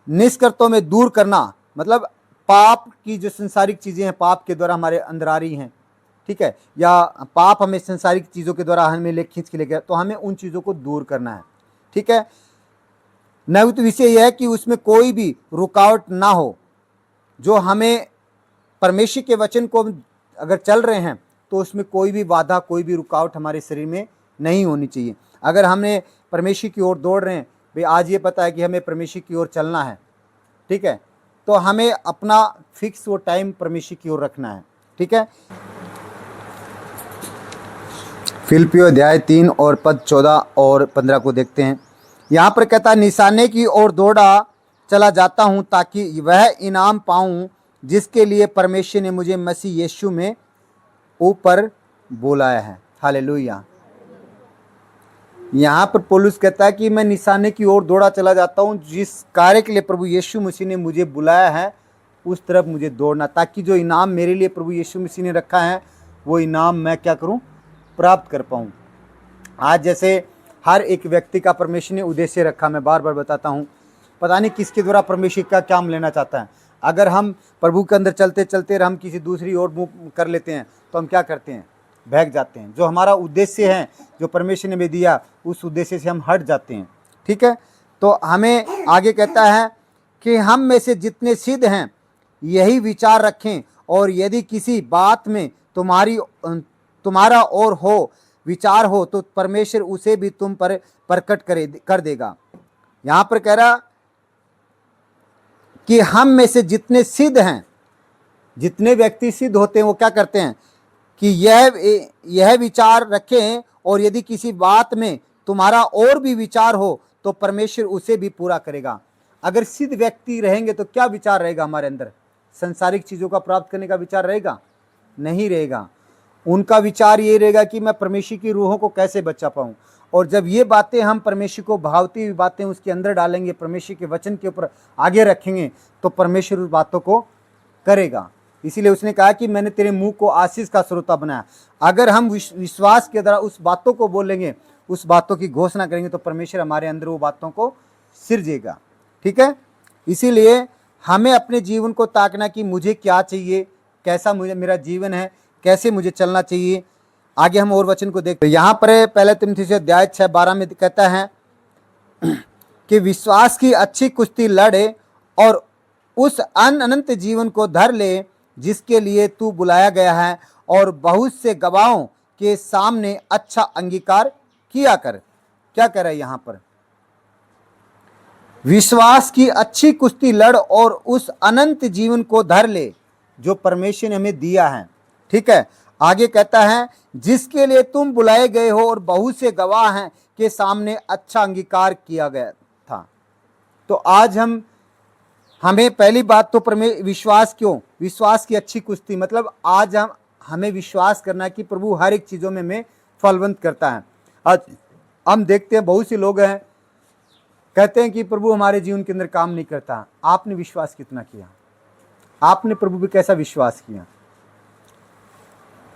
निष्कर्तों में दूर करना, मतलब पाप की जो संसारिक चीज़ें हैं पाप के द्वारा हमारे अंदर आ रही हैं, ठीक है, या पाप हमें संसारिक चीज़ों के द्वारा हमें खींच के लेकर, तो हमें उन चीज़ों को दूर करना है। ठीक है। नैतिक विषय यह है कि उसमें कोई भी रुकावट ना हो। जो हमें परमेश्वर के वचन को अगर चल रहे हैं तो उसमें कोई भी बाधा, कोई भी रुकावट हमारे शरीर में नहीं होनी चाहिए। अगर हमने परमेश्वर की ओर दौड़ रहे हैं, भाई आज ये पता है कि हमें परमेश्वर की ओर चलना है, ठीक है, तो हमें अपना फिक्स वो टाइम परमेश्वर की ओर रखना है। ठीक है। फिलिप्पियों अध्याय 3 और पद 14 और 15 को देखते हैं। यहाँ पर कहता है, निशाने की ओर दौड़ा चला जाता हूँ ताकि वह इनाम पाऊँ जिसके लिए परमेश्वर ने मुझे मसीह यीशु में ऊपर बुलाया है। हालेलुया। यहाँ पर पौलुस कहता है कि मैं निशाने की ओर दौड़ा चला जाता हूँ, जिस कार्य के लिए प्रभु यीशु मसीह ने मुझे बुलाया है उस तरफ मुझे दौड़ना, ताकि जो इनाम मेरे लिए प्रभु यीशु मसीह ने रखा है वो इनाम मैं क्या करूँ, प्राप्त कर पाऊँ। आज जैसे हर एक व्यक्ति का परमेश्वर ने उद्देश्य रखा, मैं बार बार बताता हूँ, पता नहीं किसके द्वारा परमेश्वर का काम लेना चाहता है। अगर हम प्रभु के अंदर चलते चलते हम किसी दूसरी ओर मुँह कर लेते हैं तो हम क्या करते हैं, भाग जाते हैं। जो हमारा उद्देश्य है, जो परमेश्वर ने हमें दिया, उस उद्देश्य से हम हट जाते हैं। ठीक है। तो हमें आगे कहता है कि हम में से जितने सिद्ध हैं यही विचार रखें, और यदि किसी बात में तुम्हारा और हो विचार हो तो परमेश्वर उसे भी तुम पर प्रकट कर देगा। यहाँ पर कह रहा कि हम में से जितने सिद्ध हैं, जितने व्यक्ति सिद्ध होते हैं वो क्या करते हैं कि यह विचार रखें, और यदि किसी बात में तुम्हारा और भी विचार हो तो परमेश्वर उसे भी पूरा करेगा। अगर सिद्ध व्यक्ति रहेंगे तो क्या विचार रहेगा हमारे अंदर? संसारिक चीज़ों का प्राप्त करने का विचार रहेगा? नहीं रहेगा। उनका विचार ये रहेगा कि मैं परमेश्वर की रूहों को कैसे बचा पाऊँ। और जब ये बातें हम परमेश्वर को भावती हुई बातें उसके अंदर डालेंगे, परमेश्वर के वचन के ऊपर आगे रखेंगे, तो परमेश्वर उस बातों को करेगा। इसीलिए उसने कहा कि मैंने तेरे मुंह को आशीष का श्रोता बनाया। अगर हम विश्वास के द्वारा उस बातों को बोलेंगे, उस बातों की घोषणा करेंगे, तो परमेश्वर हमारे अंदर वो बातों को सिरजेगा। ठीक है। इसीलिए हमें अपने जीवन को ताकना कि मुझे क्या चाहिए, कैसा मेरा जीवन है, कैसे मुझे चलना चाहिए। आगे हम और वचन को देखते हैं। यहाँ पर पहले तीमुथियुस अध्याय 6:12 में कहता है कि विश्वास की अच्छी कुश्ती लड़े और उस अनंत जीवन को धर ले जिसके लिए तू बुलाया गया है, और बहुत से गवाहों के सामने अच्छा अंगीकार किया कर। क्या कह रहा है यहाँ पर? विश्वास की अच्छी कुश्ती लड़ और उस अनंत जीवन को धर ले जो परमेश्वर ने हमें दिया है। ठीक है। आगे कहता है जिसके लिए तुम बुलाए गए हो और बहुत से गवाह हैं के सामने अच्छा अंगीकार किया गया था। तो आज हमें पहली बात तो विश्वास, क्यों विश्वास की अच्छी कुश्ती, मतलब आज हमें विश्वास करना है कि प्रभु हर एक चीज़ों में हमें फलवंत करता है। आज हम देखते हैं बहुत से लोग हैं कहते हैं कि प्रभु हमारे जीवन के अंदर काम नहीं करता। आपने विश्वास कितना किया? आपने प्रभु पे कैसा विश्वास किया?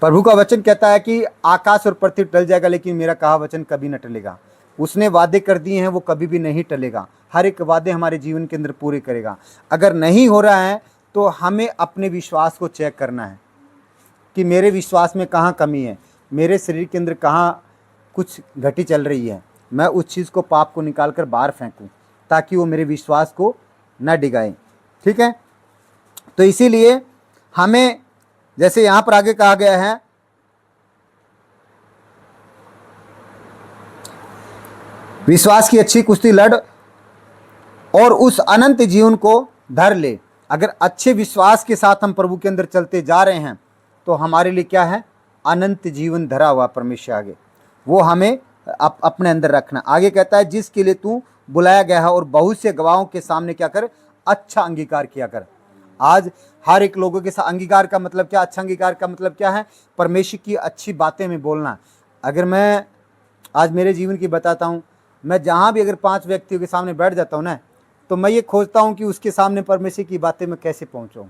प्रभु का वचन कहता है कि आकाश और पृथ्वी टल जाएगा लेकिन मेरा कहा वचन कभी न टलेगा। उसने वादे कर दिए हैं, वो कभी भी नहीं टलेगा। हर एक वादे हमारे जीवन के अंदर पूरे करेगा। अगर नहीं हो रहा है तो हमें अपने विश्वास को चेक करना है कि मेरे विश्वास में कहाँ कमी है, मेरे शरीर के अंदर कहाँ कुछ घटी चल रही है। मैं उस चीज़ को, पाप को निकाल कर बाहर फेंकूं ताकि वो मेरे विश्वास को न डिगाए। ठीक है, तो इसीलिए हमें, जैसे यहाँ पर आगे कहा गया है, विश्वास की अच्छी कुश्ती लड़ और उस अनंत जीवन को धर ले। अगर अच्छे विश्वास के साथ हम प्रभु के अंदर चलते जा रहे हैं तो हमारे लिए क्या है, अनंत जीवन धरा हुआ परमेश्वर आगे, वो हमें अपने अंदर रखना। आगे कहता है, जिसके लिए तू बुलाया गया है और बहुत से गवाहों के सामने क्या कर, अच्छा अंगीकार किया कर। आज हर एक लोगों के साथ अंगीकार का मतलब क्या, अच्छा अंगीकार का मतलब क्या है, परमेश्वर की अच्छी बातें में बोलना। अगर मैं आज मेरे जीवन की बताता हूँ, मैं जहाँ भी अगर 5 व्यक्तियों के सामने बैठ जाता हूँ ना, तो मैं ये खोजता हूँ कि उसके सामने परमेश्वर की बातें मैं कैसे पहुँचाऊँ,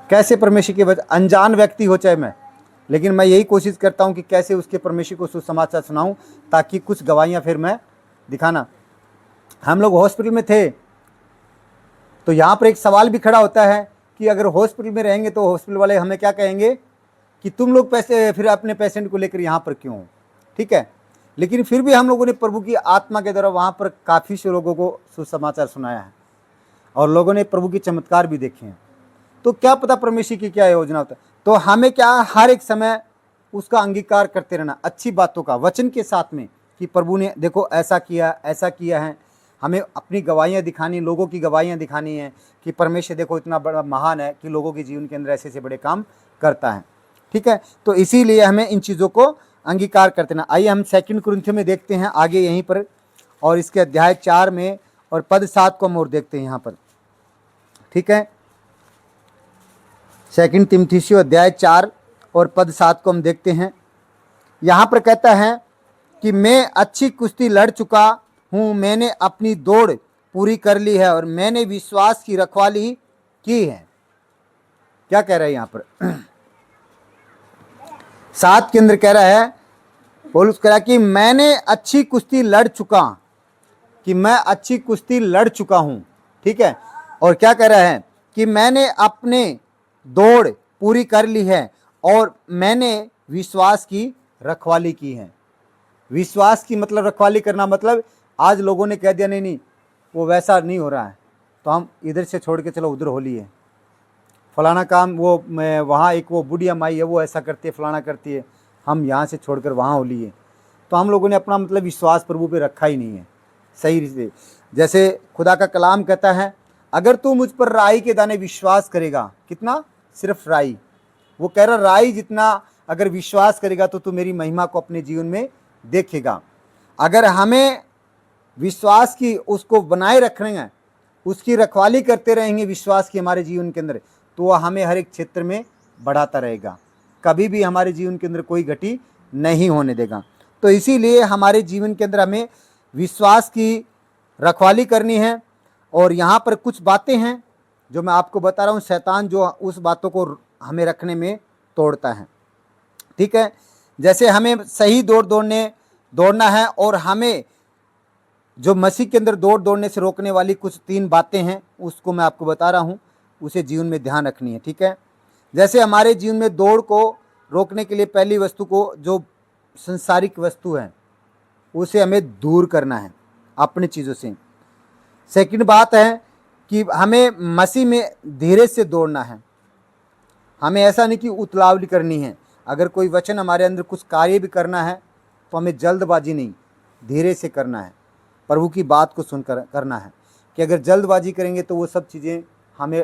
कैसे परमेश्वर की बात, अनजान व्यक्ति हो चाहे मैं, लेकिन मैं यही कोशिश करता हूँ कि कैसे उसके परमेश्वर को सुसमाचार सुनाऊँ ताकि कुछ गवाहियाँ फिर मैं दिखाना। हम लोग हॉस्पिटल में थे तो यहाँ पर एक सवाल भी खड़ा होता है कि अगर हॉस्पिटल में रहेंगे तो हॉस्पिटल वाले हमें क्या कहेंगे कि तुम लोग पैसे फिर अपने पेशेंट को लेकर यहाँ पर क्यों हो। ठीक है, लेकिन फिर भी हम लोगों ने प्रभु की आत्मा के द्वारा वहाँ पर काफ़ी से लोगों को सुसमाचार सुनाया है और लोगों ने प्रभु के चमत्कार भी देखे हैं। तो क्या पता परमेश्वर की क्या योजना होता है। तो हमें क्या, हर एक समय उसका अंगीकार करते रहना, अच्छी बातों का, वचन के साथ में, कि प्रभु ने देखो ऐसा किया है। हमें अपनी गवाहियाँ दिखानी, लोगों की गवाहियाँ दिखानी है कि परमेश्वर देखो इतना बड़ा महान है कि लोगों के जीवन के अंदर ऐसे बड़े काम करता है। ठीक है, तो इसीलिए हमें इन चीज़ों को अंगीकार करते ना। आइए हम 2 कुरिन्थियों में देखते हैं आगे यहीं पर, और इसके अध्याय 4 में और पद 7 को हम और देखते हैं यहाँ पर। ठीक है, 2 तीमुथियुस अध्याय 4 और पद 7 को हम देखते हैं। यहाँ पर कहता है कि मैं अच्छी कुश्ती लड़ चुका हूँ, मैंने अपनी दौड़ पूरी कर ली है और मैंने विश्वास की रखवाली की है। क्या कह रहा है यहाँ पर 7 के अंदर कह रहा है, पौलुस कह रहा है कि मैंने अच्छी कुश्ती लड़ चुका, कि मैं अच्छी कुश्ती लड़ चुका हूँ। ठीक है, और क्या कह रहा है कि मैंने अपने दौड़ पूरी कर ली है और मैंने विश्वास की रखवाली की है। विश्वास की मतलब रखवाली करना, मतलब आज लोगों ने कह दिया नहीं वो वैसा नहीं हो रहा है तो हम इधर से छोड़ के चलो उधर होली है, फलाना काम वो वहाँ एक वो बुढ़िया माई है वो ऐसा करती है, फलाना करती है, हम यहाँ से छोड़कर वहाँ होली है। तो हम लोगों ने अपना मतलब विश्वास प्रभु पे रखा ही नहीं है सही से। जैसे खुदा का कलाम कहता है, अगर तू मुझ पर राई के दाने विश्वास करेगा, कितना, सिर्फ राई, वो कह रहा राई जितना अगर विश्वास करेगा तो तू मेरी महिमा को अपने जीवन में देखेगा। अगर हमें विश्वास की उसको बनाए रखेंगे, उसकी रखवाली करते रहेंगे विश्वास की हमारे जीवन के अंदर, तो वह हमें हर एक क्षेत्र में बढ़ाता रहेगा, कभी भी हमारे जीवन के अंदर कोई गति नहीं होने देगा। तो इसीलिए हमारे जीवन के अंदर हमें विश्वास की रखवाली करनी है। और यहाँ पर कुछ बातें हैं जो मैं आपको बता रहा हूँ, शैतान जो उस बातों को हमें रखने में तोड़ता है। ठीक है, जैसे हमें सही दौड़ना है और हमें जो मसीह के अंदर दौड़ने से रोकने वाली कुछ 3 बातें हैं, उसको मैं आपको बता रहा हूँ, उसे जीवन में ध्यान रखनी है। ठीक है, जैसे हमारे जीवन में दौड़ को रोकने के लिए पहली वस्तु को, जो संसारिक वस्तु है, उसे हमें दूर करना है अपनी चीज़ों से। सेकंड बात है कि हमें मसीह में धीरे से दौड़ना है, हमें ऐसा नहीं कि उतावली करनी है। अगर कोई वचन हमारे अंदर कुछ कार्य भी करना है तो हमें जल्दबाजी नहीं, धीरे से करना है, प्रभु की बात को सुनकर करना है। कि अगर जल्दबाजी करेंगे तो वो सब चीज़ें हमें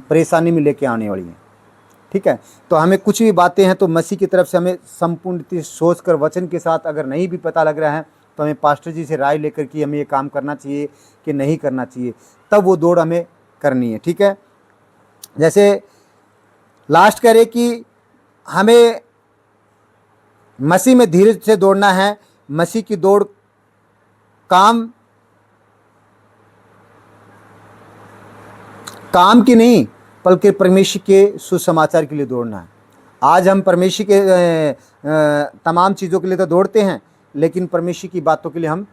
परेशानी में लेके आने वाली हैं। ठीक है, तो हमें कुछ भी बातें हैं तो मसीह की तरफ से हमें संपूर्ण सोच कर वचन के साथ, अगर नहीं भी पता लग रहा है तो हमें पास्टर जी से राय लेकर कि हमें ये काम करना चाहिए कि नहीं करना चाहिए, तब वो दौड़ हमें करनी है। ठीक है, जैसे लास्ट करें कि हमें मसीह में धीरे से दौड़ना है। मसीह की दौड़ काम की नहीं बल्कि परमेश्वर के सुसमाचार के लिए दौड़ना है। आज हम परमेश्वर के तमाम चीज़ों के लिए तो दौड़ते हैं, लेकिन परमेश्वर की बातों के लिए हम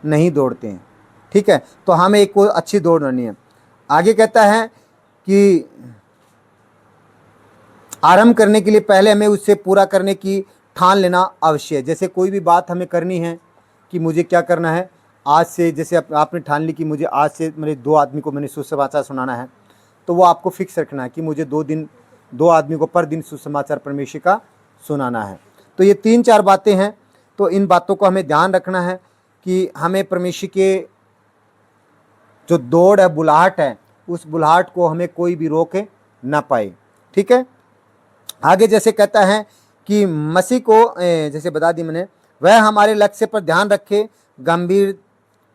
नहीं दौड़ते हैं। ठीक है, तो हमें एक कोई अच्छी दौड़ दौड़नी है। आगे कहता है कि आरंभ करने के लिए पहले हमें उससे पूरा करने की ठान लेना अवश्य है। जैसे कोई भी बात हमें करनी है कि मुझे क्या करना है आज से, जैसे आपने ठान ली कि मुझे आज से मेरे 2 आदमी को मैंने सुसमाचार सुनाना है, तो वो आपको फिक्स रखना है कि मुझे 2 आदमी को पर दिन सुसमाचार परमेश्वर का सुनाना है। तो ये 3-4 बातें हैं, तो इन बातों को हमें ध्यान रखना है कि हमें परमेश्वर के जो दौड़ है, बुलाहट है, उस बुलाहट को हमें कोई भी रोक ना पाए। ठीक है, आगे जैसे कहता है कि मसीह को जैसे बता दी मैंने, वह हमारे लक्ष्य पर ध्यान रखे, गंभीर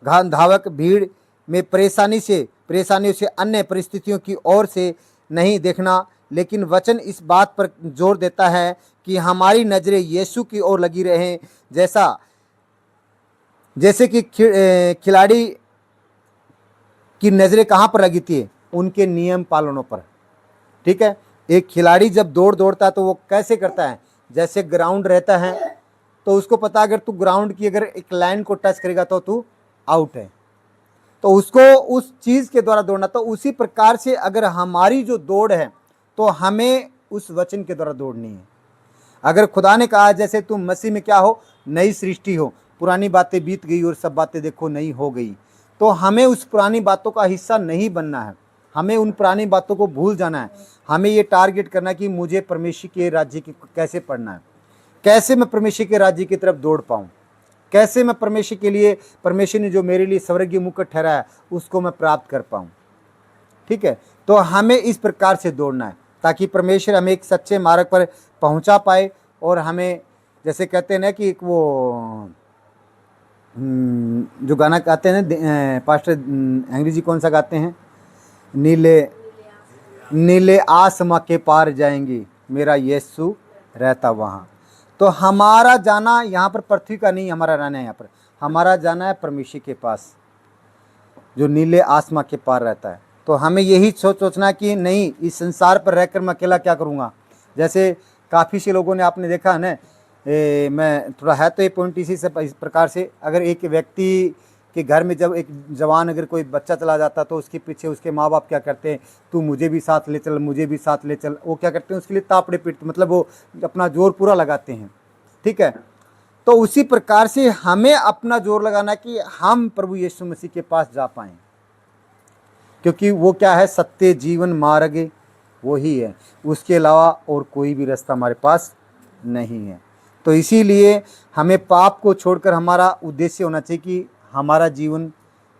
धावक भीड़ में परेशानियों से अन्य परिस्थितियों की ओर से नहीं देखना, लेकिन वचन इस बात पर जोर देता है कि हमारी नजरें यीशु की ओर लगी रहें, जैसे कि खिलाड़ी की नजरें कहाँ पर लगी थी, उनके नियम पालनों पर। ठीक है, एक खिलाड़ी जब दौड़ता है तो वो कैसे करता है, जैसे ग्राउंड रहता है तो उसको पता अगर तू ग्राउंड की अगर एक लाइन को टच करेगा तो तू आउट है, तो उसको उस चीज़ के द्वारा दौड़ना। तो उसी प्रकार से अगर हमारी जो दौड़ है तो हमें उस वचन के द्वारा दौड़नी है। अगर खुदा ने कहा जैसे तुम मसीह में क्या हो, नई सृष्टि हो, पुरानी बातें बीत गई और सब बातें देखो नई हो गई, तो हमें उस पुरानी बातों का हिस्सा नहीं बनना है, हमें उन पुरानी बातों को भूल जाना है। हमें ये टारगेट करना कि मुझे परमेश्वर के राज्य की कैसे पढ़ना है, कैसे मैं परमेश्वर के राज्य की तरफ दौड़ पाऊँ, कैसे मैं परमेश्वर के लिए, परमेश्वर ने जो मेरे लिए स्वर्गीय मुकुट ठहराया है उसको मैं प्राप्त कर पाऊँ। ठीक है, तो हमें इस प्रकार से दौड़ना है ताकि परमेश्वर हमें एक सच्चे मार्ग पर पहुंचा पाए। और हमें जैसे कहते हैं ना कि एक वो जो गाना गाते हैं ना पास्टर अंग्रेजी कौन सा गाते हैं, नीले आसमां के पार जाएंगे, मेरा यीशु रहता वहाँ। तो हमारा जाना यहाँ पर पृथ्वी का नहीं, हमारा रहना है यहाँ पर, हमारा जाना है परमेश्वर के पास जो नीले आसमां के पार रहता है। तो हमें यही सोचना कि नहीं, इस संसार पर रहकर मैं अकेला क्या करूँगा। जैसे काफ़ी से लोगों ने आपने देखा है ना, मैं थोड़ा है तो ये पॉइंट इसी से इस प्रकार से, अगर एक व्यक्ति के घर में जब एक जवान अगर कोई बच्चा चला जाता तो उसके पीछे उसके माँ बाप क्या करते हैं, तू मुझे भी साथ ले चल, मुझे भी साथ ले चल, वो क्या करते हैं उसके लिए तापड़े पीटते, मतलब वो अपना जोर पूरा लगाते हैं। ठीक है, तो उसी प्रकार से हमें अपना जोर लगाना कि हम प्रभु यीशु मसीह के पास जा पाएँ, क्योंकि वो क्या है, सत्य जीवन मार्ग वो ही है, उसके अलावा और कोई भी रास्ता हमारे पास नहीं है। तो इसीलिए हमें पाप को छोड़कर हमारा उद्देश्य होना चाहिए कि हमारा जीवन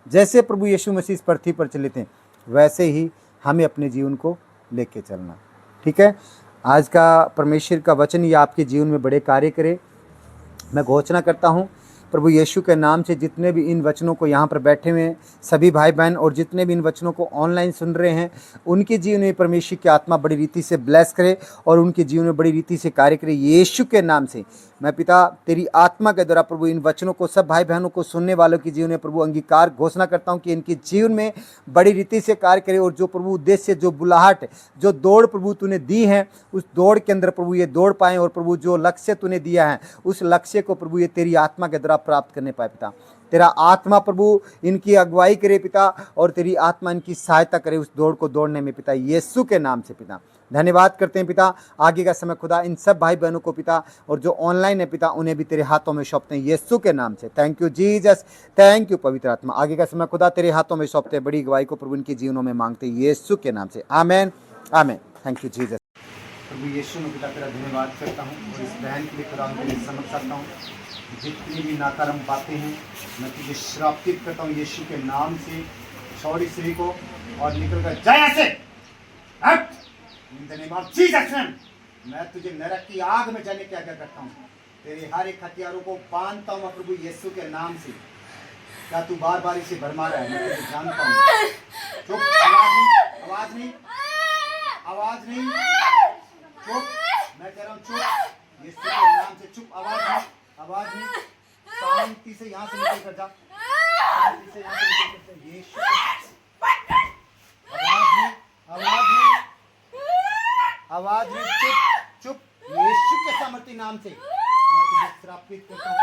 जैसे प्रभु यीशु मसीह इस पृथ्वी पर चले थे वैसे ही हमें अपने जीवन को लेके चलना। ठीक है, आज का परमेश्वर का वचन ये आपके जीवन में बड़े कार्य करे। मैं घोषणा करता हूँ प्रभु यीशु के नाम से, जितने भी इन वचनों को यहाँ पर बैठे हुए हैं सभी भाई बहन और जितने भी इन वचनों को ऑनलाइन सुन रहे हैं, उनके जीवन में परमेश्वर की आत्मा बड़ी रीति से ब्लेस करे और उनके जीवन में बड़ी रीति से कार्य करे। यीशु के नाम से मैं पिता तेरी आत्मा के द्वारा प्रभु इन वचनों को सब भाई बहनों को सुनने वालों के जीवन में प्रभु अंगीकार घोषणा करता हूँ कि इनके जीवन में बड़ी रीति से कार्य करे। और जो प्रभु उद्देश्य, जो बुलाहट, जो दौड़ प्रभु तूने दी है, उस दौड़ के अंदर प्रभु ये दौड़ पाएँ और प्रभु जो लक्ष्य तूने दिया है उस लक्ष्य को प्रभु ये तेरी आत्मा के द्वारा प्राप्त करने पाए। पिता तेरा आत्मा प्रभु इनकी अगुवाई करे पिता, और तेरी आत्मा इनकी सहायता करे उस दौड़ को दौड़ने में पिता, यीशु के नाम से पिता धन्यवाद करते हैं पिता। आगे का समय खुदा इन सब भाई बहनों को पिता और जो ऑनलाइन है पिता उन्हें भी तेरे हाथों में सौंपते हैं यीशु के नाम से। Thank you Jesus, thank you पवित्र आत्मा। आगे का समय खुदा तेरे हाथों में सौंपते हैं, बड़ी अगुवाई को प्रभु इनके जीवनों में मांगते हैं यीशु के नाम से, amen amen. Thank you Jesus. प्रभु यीशु में पिता तेरा धन्यवाद करता हूँ और इस बहन के लिए खुदा उनके लिए समझ सकता हूँ। जितनी भी नाकारम बातें हैं मैं तुझे श्रापित करता हूँ यीशु के नाम से, छोड़ इस स्त्री को और निकल कर जाए ऐसे इन द नेम ऑफ जीसस। मैं तुझे नरक की आग में जाने की आज्ञा करता हूँ। तेरे हर एक हथियारों को बांधता हूँ प्रभु यीशु के नाम से। क्या तू बार बार इसे भरमा रहा है, मैं तुझे जानता हूँ। चुप, आवाज नहीं, आवाज नहीं, चुप, मैं कह रहा हूँ चुप, यीशु के नाम से चुप, आवाज नहीं, आवाज नहीं, शांति से यहाँ से निकल कर जा, शांति से यहाँ से निकल कर जा, यीशु आवाज नहीं, आवाज नहीं, आवाज नहीं, चुप चुप, यीशु के सामर्थी नाम से मैं तुझे श्रापित करता हूँ।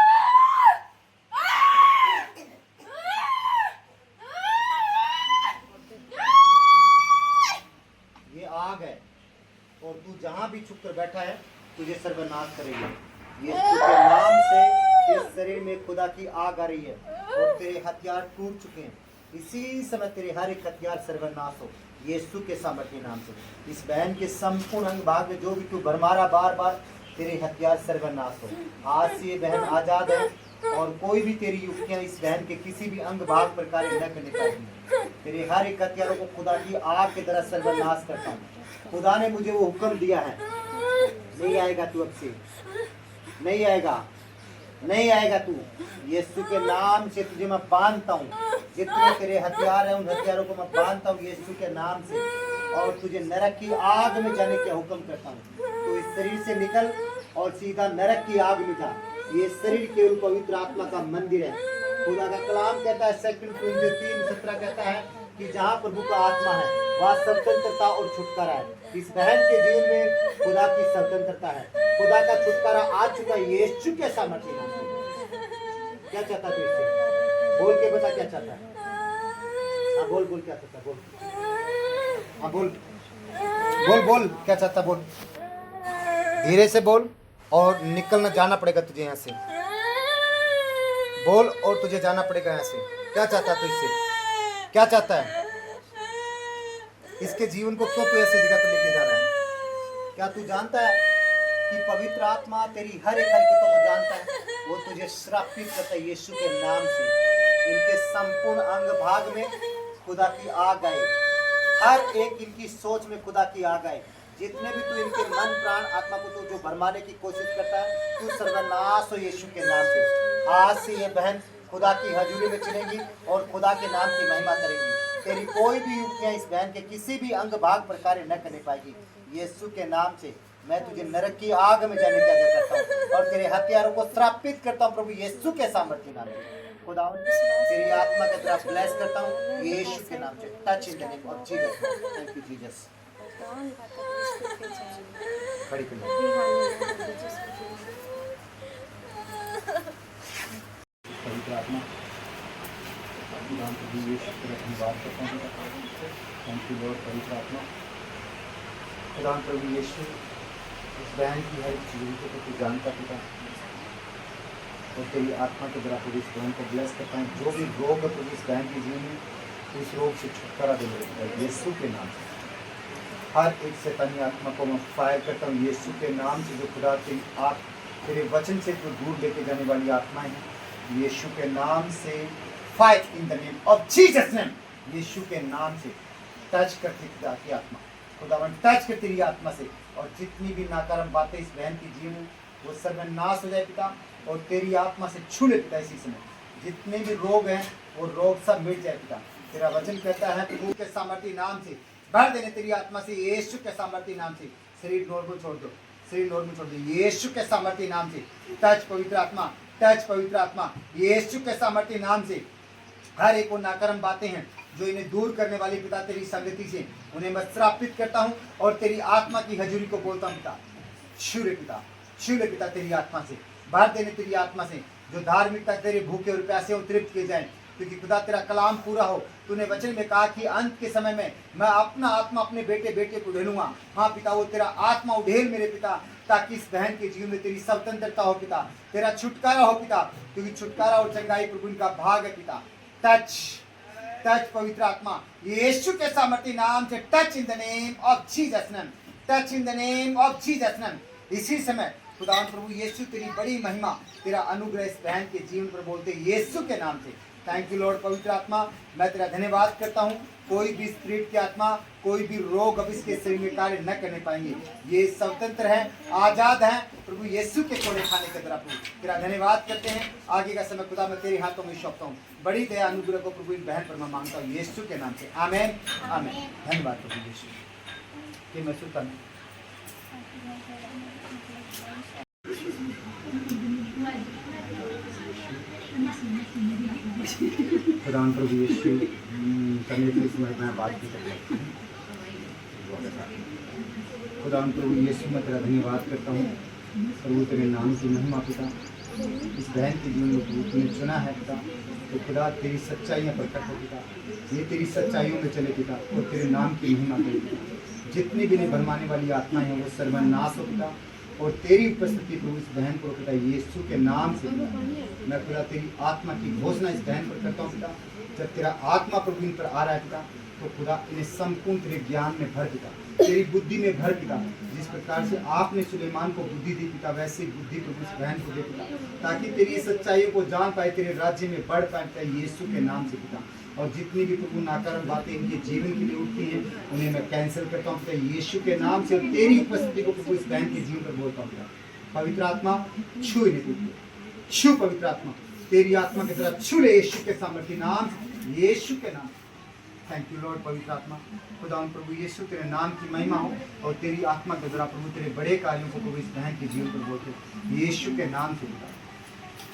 भी छुप कर बैठा है तुझे सर्वनाश करेगी। यीशु के नाम से इस शरीर में खुदा की आग आ रही है और तेरे हथियार टूट चुके हैं। इसी समय तेरे हर एक हथियार सर्वनाश हो यीशु के सामर्थ्य नाम से। इस बहन के संपूर्ण अंग भाग में जो भी तू भरमारा बार बार तेरे हथियार सर्वनाश हो। आज से ये बहन आजाद है और कोई भी तेरी युक्तियां इस बहन के किसी भी अंग भाग पर कार्य न करने पाएगी। तेरे हर एक हथियारों को खुदा की आग की तरह सर्वनाश करता हूँ। खुदा ने मुझे वो हुक्म दिया है, नहीं आएगा तू अब से, नहीं आएगा, नहीं आएगा तू। यीशु के नाम से तुझे मैं बांधता हूँ। जितने तेरे हथियार हैं उन हथियारों को मैं बांधता हूँ यीशु के नाम से और तुझे नरक की आग में जाने का हुक्म करता हूँ। तो इस शरीर से निकल और सीधा नरक की आग में जा। ये शरीर केवल पवित्र आत्मा का मंदिर है। खुदा का कलाम कहता है 2 कुरिन्थियों 3:17 कहता है कि जहाँ प्रभु का आत्मा है वहाँ स्वतंत्रता और छुटकारा है। इस बहन के जीवन में खुदा की स्वतंत्रता है, खुदा का छुटकारा आ चुका है यीशु के सामर्थ्य नाम से। क्या चाहता है इससे? बोल के बता क्या चाहता है। हाँ बोल बोल क्या चाहता है, बोल। हाँ बोल बोल बोल क्या चाहता है, बोल धीरे से बोल। और निकलना जाना पड़ेगा तुझे यहाँ से, बोल और तुझे जाना पड़ेगा यहाँ से। क्या चाहता है तू इससे, क्या चाहता है? इसके जीवन को क्यों तू ऐसी जगह पर लेके जा रहा है? क्या तू जानता है कि पवित्र आत्मा तेरी हर एक हरकतों को जानता है? वो तुझे श्रापित करता है यीशु के नाम से। इनके संपूर्ण अंग भाग में खुदा की आग आए, हर एक इनकी सोच में खुदा की आग आए। जितने भी तू इनके मन प्राण आत्मा को तू जो भरमाने की कोशिश करता है तू सर्वनाश हो यीशु के नाम से। आज से ये बहन खुदा की हजूरी में चलेगी और खुदा के नाम की महिमा करेगी। तेरी कोई भी युक्तियां इस बहन के किसी भी अंग भाग पर कार्य न करने पाएगी। यीशु के नाम से मैं तुझे नरक की आग में जाने की आज्ञा करता हूँ और तेरे हथियारों को श्रापित करता हूँ प्रभु यीशु के सामर्थ्य नाम में। खुदा तेरी आत्मा के तरफ ब्लेस करता हूँ यीशु के नाम से। Touch in the name of Jesus. Thank you Jesus. खड़ी कर लो। पवित्र आत्मा खुदा प्रभु यीशु के धन्यवाद करता हूँ। Thank you Lord. पवित्र आत्मा खुदा प्रभु यीशु इस बहन की हर चीज़ को तू जानता पिता और तेरी आत्मा के द्वारा प्रभु इस बहन को ब्लेस करता हूँ। जो भी रोग है प्रभु इस बहन के जीवन में उस रोग से छुटकारा दे यीशु के नाम से। हर एक शैतानी आत्मा को मैं फायर करता हूँ यीशु के नाम से। जो खुदा तेरे वचन से जो दूर लेके जाने वाली आत्माएं हैं यीशु के नाम से fight in the name of Jesus name. यीशु के नाम से टच करती खुदा की आत्मा, खुदावन टच कर तेरी आत्मा से और जितनी भी नाकारात्मक बातें इस बहन की जीवन वो सर्वनाश हो जाए पिता और तेरी आत्मा से छू ले पिता। इसी समय जितने भी रोग हैं वो रोग सब मिट जाए पिता। तेरा वचन कहता है प्रभु के सामर्थ्य नाम से भर देने तेरी आत्मा से यीशु के सामर्थ्य नाम से। शरीर नॉर्मल छोड़ दो, शरीर नॉर्मल छोड़ दो यीशु के सामर्थ्य नाम से। टच पवित्र आत्मा, टच पवित्र आत्मा यीशु के सामर्थ्य नाम से। हर एक वो नाकारात्मक बातें हैं जो इन्हें दूर करने वाली पिता तेरी संगति से उन्हें मैं श्रापित करता हूँ और तेरी आत्मा की हजूरी को बोलता हूँ पिता। छूले पिता, छूले पिता तेरी आत्मा से। भर देने तेरी आत्मा से जो धार्मिकता तेरे भूखे और प्यासे हो तृप्त किए जाए क्योंकि खुदा तेरा कलाम पूरा हो। तूने वचन में कहा कि अंत के समय में मैं अपना आत्मा अपने बेटे बेटे को उड़ेलूंगा। हाँ पिता वो तेरा आत्मा उड़ेल मेरे पिता ताकि इस बहन के जीवन में तेरी स्वतंत्रता हो पिता, तेरा छुटकारा हो पिता क्योंकि छुटकारा और चंगाई प्रभु इनका भाग है पिता। टच टच पवित्र आत्मा यीशु के सामर्थ्य नाम से। Touch in the name of Jesus name, touch in the name of Jesus name. इसी समय खुदा प्रभु यीशु तेरी बड़ी महिमा तेरा अनुग्रह इस बहन के जीवन पर बोलते यीशु के नाम से। Thank you Lord. पवित्र आत्मा मैं तेरा धन्यवाद करता हूँ। कोई भी स्पिरिट की आत्मा कोई भी रोग अब इसके शरीर में कार्य न करने पाएंगे। ये स्वतंत्र है, आजाद है प्रभु यीशु के कोड़े खाने के तरफ तेरा धन्यवाद करते हैं। आगे का समय खुदा मैं तेरे हाथों में सौंपता हूँ। बड़ी दया अनुग्रह को प्रभु इस बहन पर मैं मांगता हूँ यीशु के नाम से। Amen amen. धन्यवाद प्रभु यीशु कि मैं सुनता खुदावन प्रभु यीशु करने के समय मैं बात भी करता हूँ। खुदावन प्रभु यीशु मैं तेरा धन्यवाद करता हूँ। प्रभु तेरे नाम की महिमा पिता इस बहन के जीवन में प्रभु तूने चुना है पिता। तो खुदा तेरी सच्चाइयाँ प्रकट हो पिता, ये तेरी सच्चाइयों में चले पिता और तेरे नाम की महिमा करे पिता। जितनी भी भरमाने वाली आत्माएं हैं वो सर्वनाश हो पिता। और तेरी उपस्थिति प्रभु इस बहन को पिता यीशु के नाम से पिता, मैं खुदा तेरी आत्मा की घोषणा इस बहन पर करता हूँ पिता। जब तेरा आत्मा प्रभु इन पर आ रहा है पिता, तो खुदा इन्हें संपूर्ण तेरे ज्ञान में भर पिता, तेरी बुद्धि में भर पिता। जिस प्रकार से आपने सुलेमान को बुद्धि दी पिता, वैसे ही बुद्धि प्रभु इस बहन को दे पिता, ताकि तेरी सच्चाइयों को जान पाए, तेरे राज्य में बढ़ पाए पिता यीशु के नाम से पिता। और जितनी भी प्रभु नाकारण बातें इनके जीवन के लिए उठती हैं, उन्हें मैं कैंसिल करता हूँ पिता यीशु के नाम से। और तेरी उपस्थिति को प्रभु इस बहन के जीवन पर बोलता हूँ पिता। पवित्र आत्मा छू इन्हें पिता, छू पवित्र आत्मा, तेरी आत्मा के द्वारा छू ले यीशु के सामर्थ्य नाम, यीशु के नाम। थैंक यू लॉर्ड पवित्र आत्मा, खुदा प्रभु यीशु तेरे नाम की महिमा हो और तेरी आत्मा के द्वारा प्रभु तेरे बड़े कार्यों को प्रभु इस बहन के जीवन पर बोलते यीशु के नाम से पिता।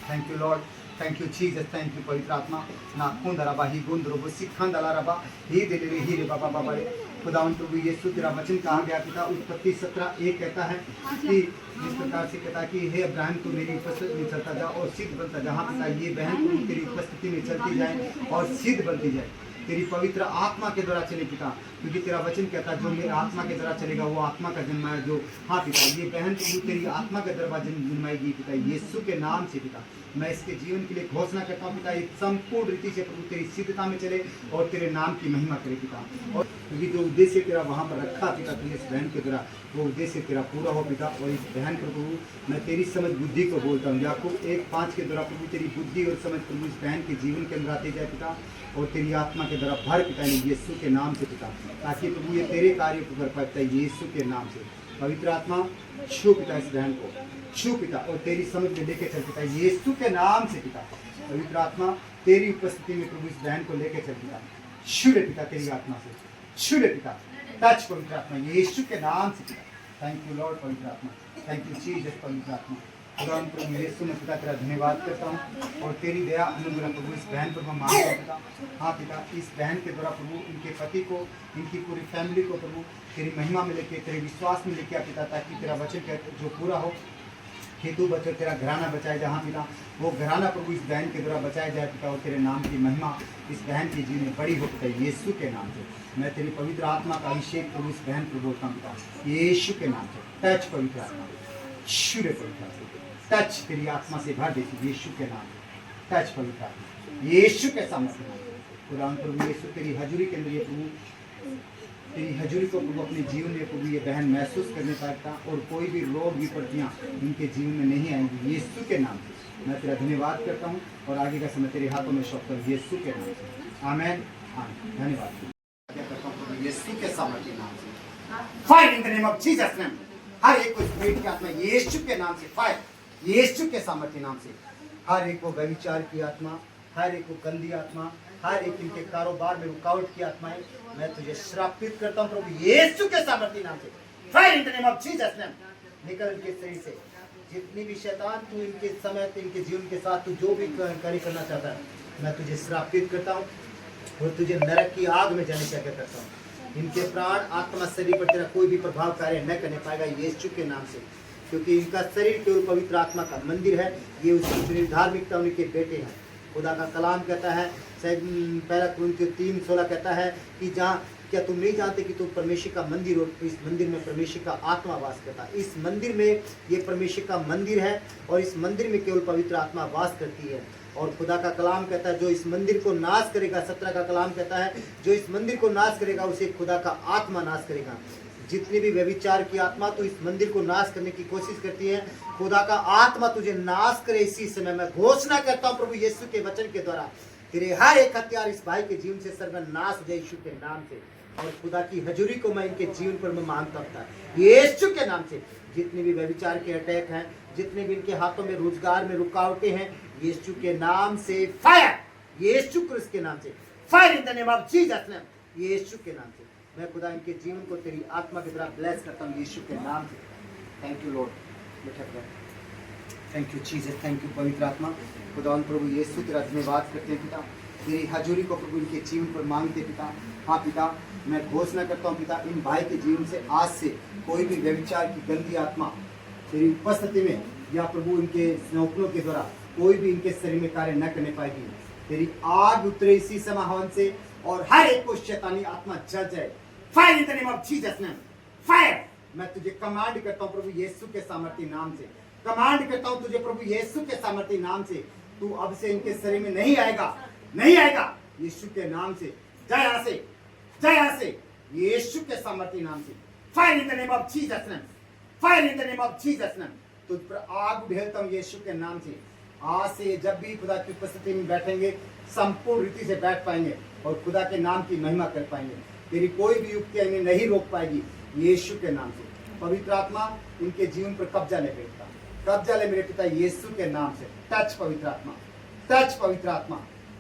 Thank you Lord, thank you Jesus, thank you पवित्र आत्मा। ना खून दराबा ही गुंद रोबो सिखान दला रबा ही दिले रे ही रे बाबा बाबा रे। खुदावन प्रभु यीशु तेरा वचन कहा गया पिता, उत्पत्ति 17:1 कहता है कि जिस प्रकार से कहता है कि हे अब्राहम तू मेरी उपस्थिति में चलता जा और सिद्ध बनता जा। हाँ पिता, ये बहन प्रभु तेरी उपस्थिति में चलती जाए और सिद्ध बनती जाए, तेरी पवित्र आत्मा के द्वारा चले पिता, क्योंकि तेरा वचन कहता है जो मेरे आत्मा के द्वारा चलेगा वो आत्मा का जन्म है जो। हाँ पिता, ये बहन प्रभु तेरी आत्मा के द्वारा जन्माएगी पिता यीशु के नाम से पिता। मैं इसके जीवन के लिए घोषणा करता हूँ पिता, एक संपूर्ण रीति से प्रभु तेरी सिद्धता में चले और तेरे नाम की महिमा करे पिता। और क्योंकि जो उद्देश्य तेरा वहाँ पर रखा पिता तुझे इस बहन के द्वारा, वो उद्देश्य तेरा पूरा हो पिता। और इस बहन प्रभु मैं तेरी समझ बुद्धि को बोलता हूँ, याकूब 1:5 के द्वारा प्रभु तेरी बुद्धि और समझ प्रभु इस बहन के जीवन के अंदर आते जाए पिता, और तेरी आत्मा के द्वारा भर पिता यीशु के नाम से पिता, ताकि प्रभु ये तेरे कार्य को कर पाए पिता यीशु के नाम से। पवित्र आत्मा छू पिता इस बहन को, छू पिता और तेरी समझ में लेके चल पिता यीशु के नाम से पिता। पवित्र आत्मा तेरी उपस्थिति में प्रभु इस बहन को लेके चल पिता, छू ले पिता तेरी आत्मा से, छू ले पिता, टच पवित्र आत्मा यीशु के नाम से पिता। थैंक यू लॉर्ड पवित्र आत्मा, थैंक यू जीसस पवित्र आत्मा। खुदा प्रभु यीशु में पिता तेरा धन्यवाद करता हूँ और तेरी दया अनुग्रह प्रभु इस बहन पर मैं मांगता हूँ पिता। हाँ पिता, इस बहन के द्वारा प्रभु इनके पति को, इनकी पूरी फैमिली को प्रभु तेरी महिमा में लेके, तेरे विश्वास में लेके आ पिता, ताकि तेरा वचन जो पूरा हो, हेतु बचो तेरा घराना बचाए जहाँ पिता, वो घराना प्रभु इस बहन के द्वारा बचाया जाए पिता, और तेरे नाम की महिमा इस बहन के जीवन में बड़ी हो पिता यीशु के नाम से। मैं तेरी पवित्र आत्मा का अभिषेक प्रभु इस बहन पर बोलता हूँ पिता यीशु के नाम से। टच पवित्र आत्मा, शुरू पवित्र आत्मा, टच तेरी आत्मा से भर देती यीशु के नाम से। टच पवित्र आत्मा यीशु के सामने खुदा प्रभु यीशु तेरी हजूरी के अंदर ये प्रभु तेरी हजूरी को प्रभु अपने जीवन में प्रभु ये बहन महसूस करने पाता, और कोई भी रोग विपत्तियाँ इनके जीवन में नहीं आएंगी यीशु के नाम से। मैं तेरा धन्यवाद करता हूँ और आगे का समय तेरे हाथों में सौंपता हूँ यीशु के नाम से। Amen, amen. धन्यवाद करता हूँ प्रभु यीशु के सामर्थ्य नाम से। Fire in the name of Jesus name. हर एक को स्पिरिट की आत्मा यीशु के नाम से फायर, यीशु के सामर्थ्य नाम से। हर एक को व्यभिचार की आत्मा, हर एक को गंदी आत्मा, हर एक इनके कारोबार में रुकावट की आत्माएं, मैं तुझे श्रापित करता हूं प्रभु यीशु के सामर्थ्य नाम से। Fire in the name of Jesus name. निकल इनके शरीर से जितनी भी शैतान तू इनके समय, इनके जीवन के साथ तू जो भी कार्य करना चाहता है, मैं तुझे श्रापित करता हूँ और तुझे नरक की आग में जाने से आज्ञा करता हूँ। इनके प्राण, आत्मा, शरीर पर तेरा कोई भी प्रभाव कार्य न करने पाएगा यीशु के नाम से, क्योंकि इनका शरीर केवल पवित्र आत्मा का मंदिर है। ये उसकी चुनी धार्मिकता उनके बेटे हैं। खुदा का कलाम कहता है, पहला कुरिन्थियों 3:16 कहता है कि जहाँ क्या तुम नहीं जानते कि तुम परमेश्वर का मंदिर हो, इस मंदिर में परमेश्वर का आत्मा वास करता है। इस मंदिर में, ये परमेश्वर का मंदिर है और इस मंदिर में केवल पवित्र आत्मा वास करती है। और खुदा का कलाम कहता है जो इस मंदिर को नाश करेगा, 17 का कलाम कहता है जो इस मंदिर को नाश करेगा उसे खुदा का आत्मा नाश करेगा। जितनी भी व्यभिचार की आत्मा तो इस मंदिर को नाश करने की कोशिश करती है, खुदा का आत्मा तुझे नाश करे इसी समय। मैं घोषणा करता हूँ प्रभु यीशु के वचन के द्वारा, तेरे हर एक हथियार इस भाई के जीवन से सर्वनाश हो जाए यीशु के नाम से। और खुदा की हजूरी को मैं इनके जीवन पर मैं मांगता हूँ यीशु के नाम से। जितने भी व्यभिचार के अटैक हैं, जितने भी इनके हाथों में रोजगार में रुकावटें हैं, यीशु के नाम से फायर, यीशु क्रिस्त के नाम से fire in the name of Jesus name. यीशु के नाम से मैं खुदा इनके जीवन को तेरी आत्मा के द्वारा ब्लेस करता हूँ यीशु के नाम से। Thank you Lord. बेटा thank you Jesus, thank you पवित्र आत्मा। खुदा प्रभु यीशु तेरा धन्यवाद करते हैं पिता, तेरी हजूरी को प्रभु इनके जीवन पर मांगते पिता। हाँ पिता, मैं घोषणा करता हूँ पिता, इन भाई के जीवन से आज से कोई भी व्यभिचार की गंदी आत्मा तेरी उपस्थिति में या प्रभु इनके स्नौकलों के द्वारा कोई भी इनके शरीर में कार्य न करने पाएगी। तेरी आग उतरे इसी समय हवन से और हर एक को शैतानी आत्मा जल जाए fire in the name of Jesus name, fire. मैं तुझे कमांड करता हूँ प्रभु यीशु के सामर्थ्य नाम से, कमांड करता हूँ तुझे प्रभु यीशु के सामर्थ्य नाम से, तू अब से इनके शरीर में नहीं आएगा, नहीं आएगा यीशु के नाम से। जय यहाँ से, जय यहाँ से, यीशु के सामर्थ्य नाम से। Fire in the name of Jesus name, fire in the name of Jesus name. तुझ पर आग उड़ेलता हूँ यीशु के नाम से। आज से जब भी खुदा की उपस्थिति में बैठेंगे संपूर्ण रीति से बैठ पाएंगे और खुदा के नाम की महिमा कर पाएंगे। तेरी कोई भी युक्ति इन्हें नहीं रोक पाएगी यीशु के नाम से। पवित्र आत्मा इनके जीवन पर कब्जा ले बेटा, कब्जा ले मेरे पिता यीशु के नाम से। टच पवित्र आत्मा, टच पवित्र आत्मा,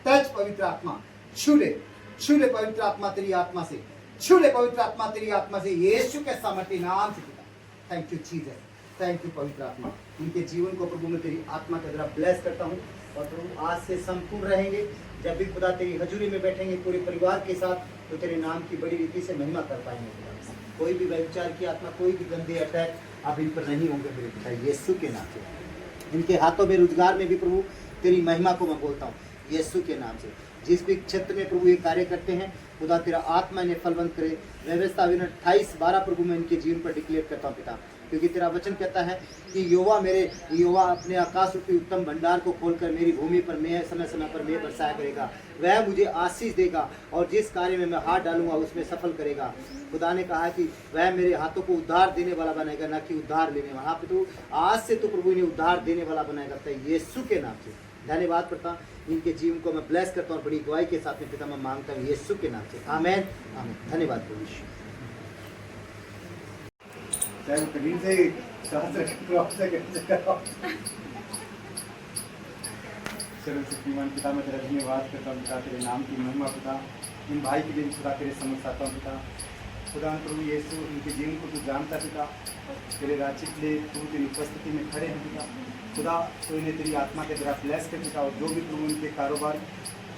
टच पवित्र आत्मा, छू ले, छू ले पवित्र आत्मा तेरी आत्मा से, छू ले पवित्र आत्मा तेरी आत्मा से यीशु के सामर्थ्य नाम से पिता। Thank you Jesus, thank you पवित्र आत्मा। इनके जीवन को प्रभु मैं तेरी आत्मा के द्वारा ब्लेस करता हूँ और प्रभु आज से संपूर्ण रहेंगे। जब भी खुदा तेरी हजूरी में बैठेंगे पूरे परिवार के साथ, तो तेरे नाम की बड़ी रीति से महिमा कर पाएंगे खुदा। कोई भी व्यभिचार की आत्मा, कोई भी गंदे अटैक अब इन पर नहीं होंगे मेरे पिता यीशु के नाम से। इनके हाथों में रोजगार में भी प्रभु तेरी महिमा को मैं बोलता हूँ यीशु के नाम से। जिस भी क्षेत्र में प्रभु ये कार्य करते हैं खुदा तेरा आत्मा इन्हें फलवंत करे। व्यवस्था 28:12 प्रभु मैं इनके जीवन पर डिक्लेयर करता हूँ पिता, क्योंकि तेरा वचन कहता है कि यहोवा अपने आकाश रूपी उत्तम भंडार को खोलकर मेरी भूमि पर मैं समय समय पर मैं बरसाया करेगा। वह मुझे आशीष देगा और जिस कार्य में मैं हाथ डालूंगा उसमें सफल करेगा। खुदा ने कहा कि वह मेरे हाथों को उद्धार देने वाला बनाएगा, ना कि उद्धार लेने वाला। तो आज से तो प्रभु इन्हें उद्धार देने वाला बनाएगा यीशु के नाम से। धन्यवाद करता इनके जीवन को मैं ब्लेस करता हूँ और बड़ी गवाही के साथ में पिता मैं मांगता हूँ यीशु के नाम से, आमेन आमेन। धन्यवाद प्रभु यीशु। शक्तिमान पिता मैं तेरा धन्यवाद करता हूँ पिता, तेरे नाम की महिमा पिता। इन भाई के लिए खुदा तेरे समक्ष आता हूँ पिता। खुदा प्रभु यीशु इनके जीवन को तू जानता पिता, तेरे राज्य के लिए तू तेरी उपस्थिति में खड़े हैं पिता। खुदा तो इन्हें तेरी आत्मा के द्वारा ब्लेस कर पिता, और जो भी प्रभु इनके कारोबार,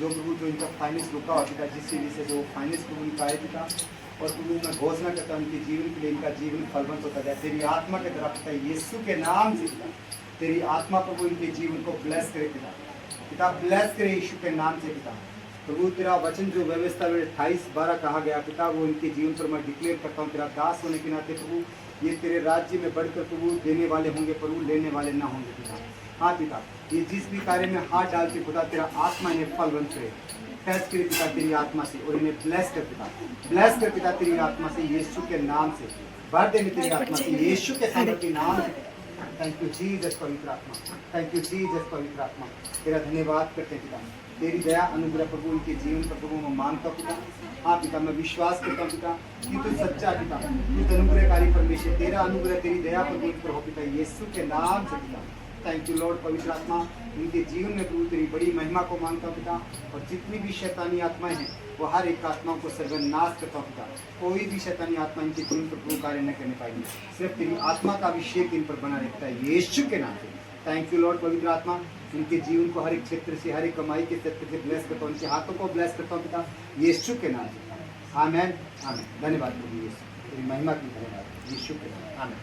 जो प्रभु जो इनका फाइनेंस रुका हुआ पिता, जिससे जिससे जो फाइनेंस प्रभु इनका आए पिता, और प्रभु मैं घोषणा करता हूँ उनके जीवन के लिए इनका जीवन फलवंत होता जाए तेरी आत्मा के द्वारा पिता यीशु के नाम से पिता। तेरी आत्मा प्रभु इनके जीवन को ब्लेस करे पिता, पिता ब्लेस करे यीशु के नाम से पिता। प्रभु तेरा वचन जो व्यवस्था में 28:12 कहा गया पिता, वो इनके जीवन पर मैं डिक्लेयर करता हूँ तेरा दास होने के नाते प्रभु ये तेरे राज्य में बढ़कर प्रभु देने वाले होंगे प्रभु, लेने वाले ना होंगे पिता। हाँ पिता, ये जिस भी कार्य में हाथ डालते खुदा तेरा आत्मा इन्हें फलवंत करे। टेस्ट करे पिता तेरी आत्मा से और इन्हें ब्लेस कर पिता, ब्लेस कर पिता तेरी आत्मा से यीशु के नाम से। भर दे तेरी आत्मा से यीशु के सामर्थ्य नाम से। थैंक यू जीसस पवित्र आत्मा, थैंक यू जीसस पवित्र आत्मा। तेरा धन्यवाद करते पिता, तेरी दया अनुग्रह प्रभु इनके जीवन पर प्रभु मैं मांगता हूँ पिता। हाँ पिता, मैं विश्वास करता हूँ पिता कि तू सच्चा पिता, तू अनुग्रहकारी परमेश्वर, तेरा अनुग्रह तेरी दया प्रभु इन पर हो पिता यीशु के नाम से पिता। थैंक यू लॉर्ड पवित्र आत्मा, इनके जीवन में प्रभु तेरी बड़ी महिमा को मांगता हूँ पिता। और जितनी भी शैतानी आत्माएं हैं वो हर एक आत्माओं को सर्वनाश करता हूँ पिता। कोई भी शैतानी आत्मा इनके जीवन पर प्रभु कार्य न करने पाएगी, सिर्फ तेरी आत्मा का अभिषेक इन पर बना रहता है यीशु के नाम से। थैंक यू लॉर्ड पवित्र आत्मा, इनके जीवन को हर एक क्षेत्र से, हर एक कमाई के क्षेत्र से ब्लेस करता हूँ, इनके हाथों को ब्लेस करता हूँ पिता यीशु के नाम से। Amen amen. धन्यवाद प्रभु यीशु, तेरी महिमा की धन्यवाद यीशु के नाम, आमेन।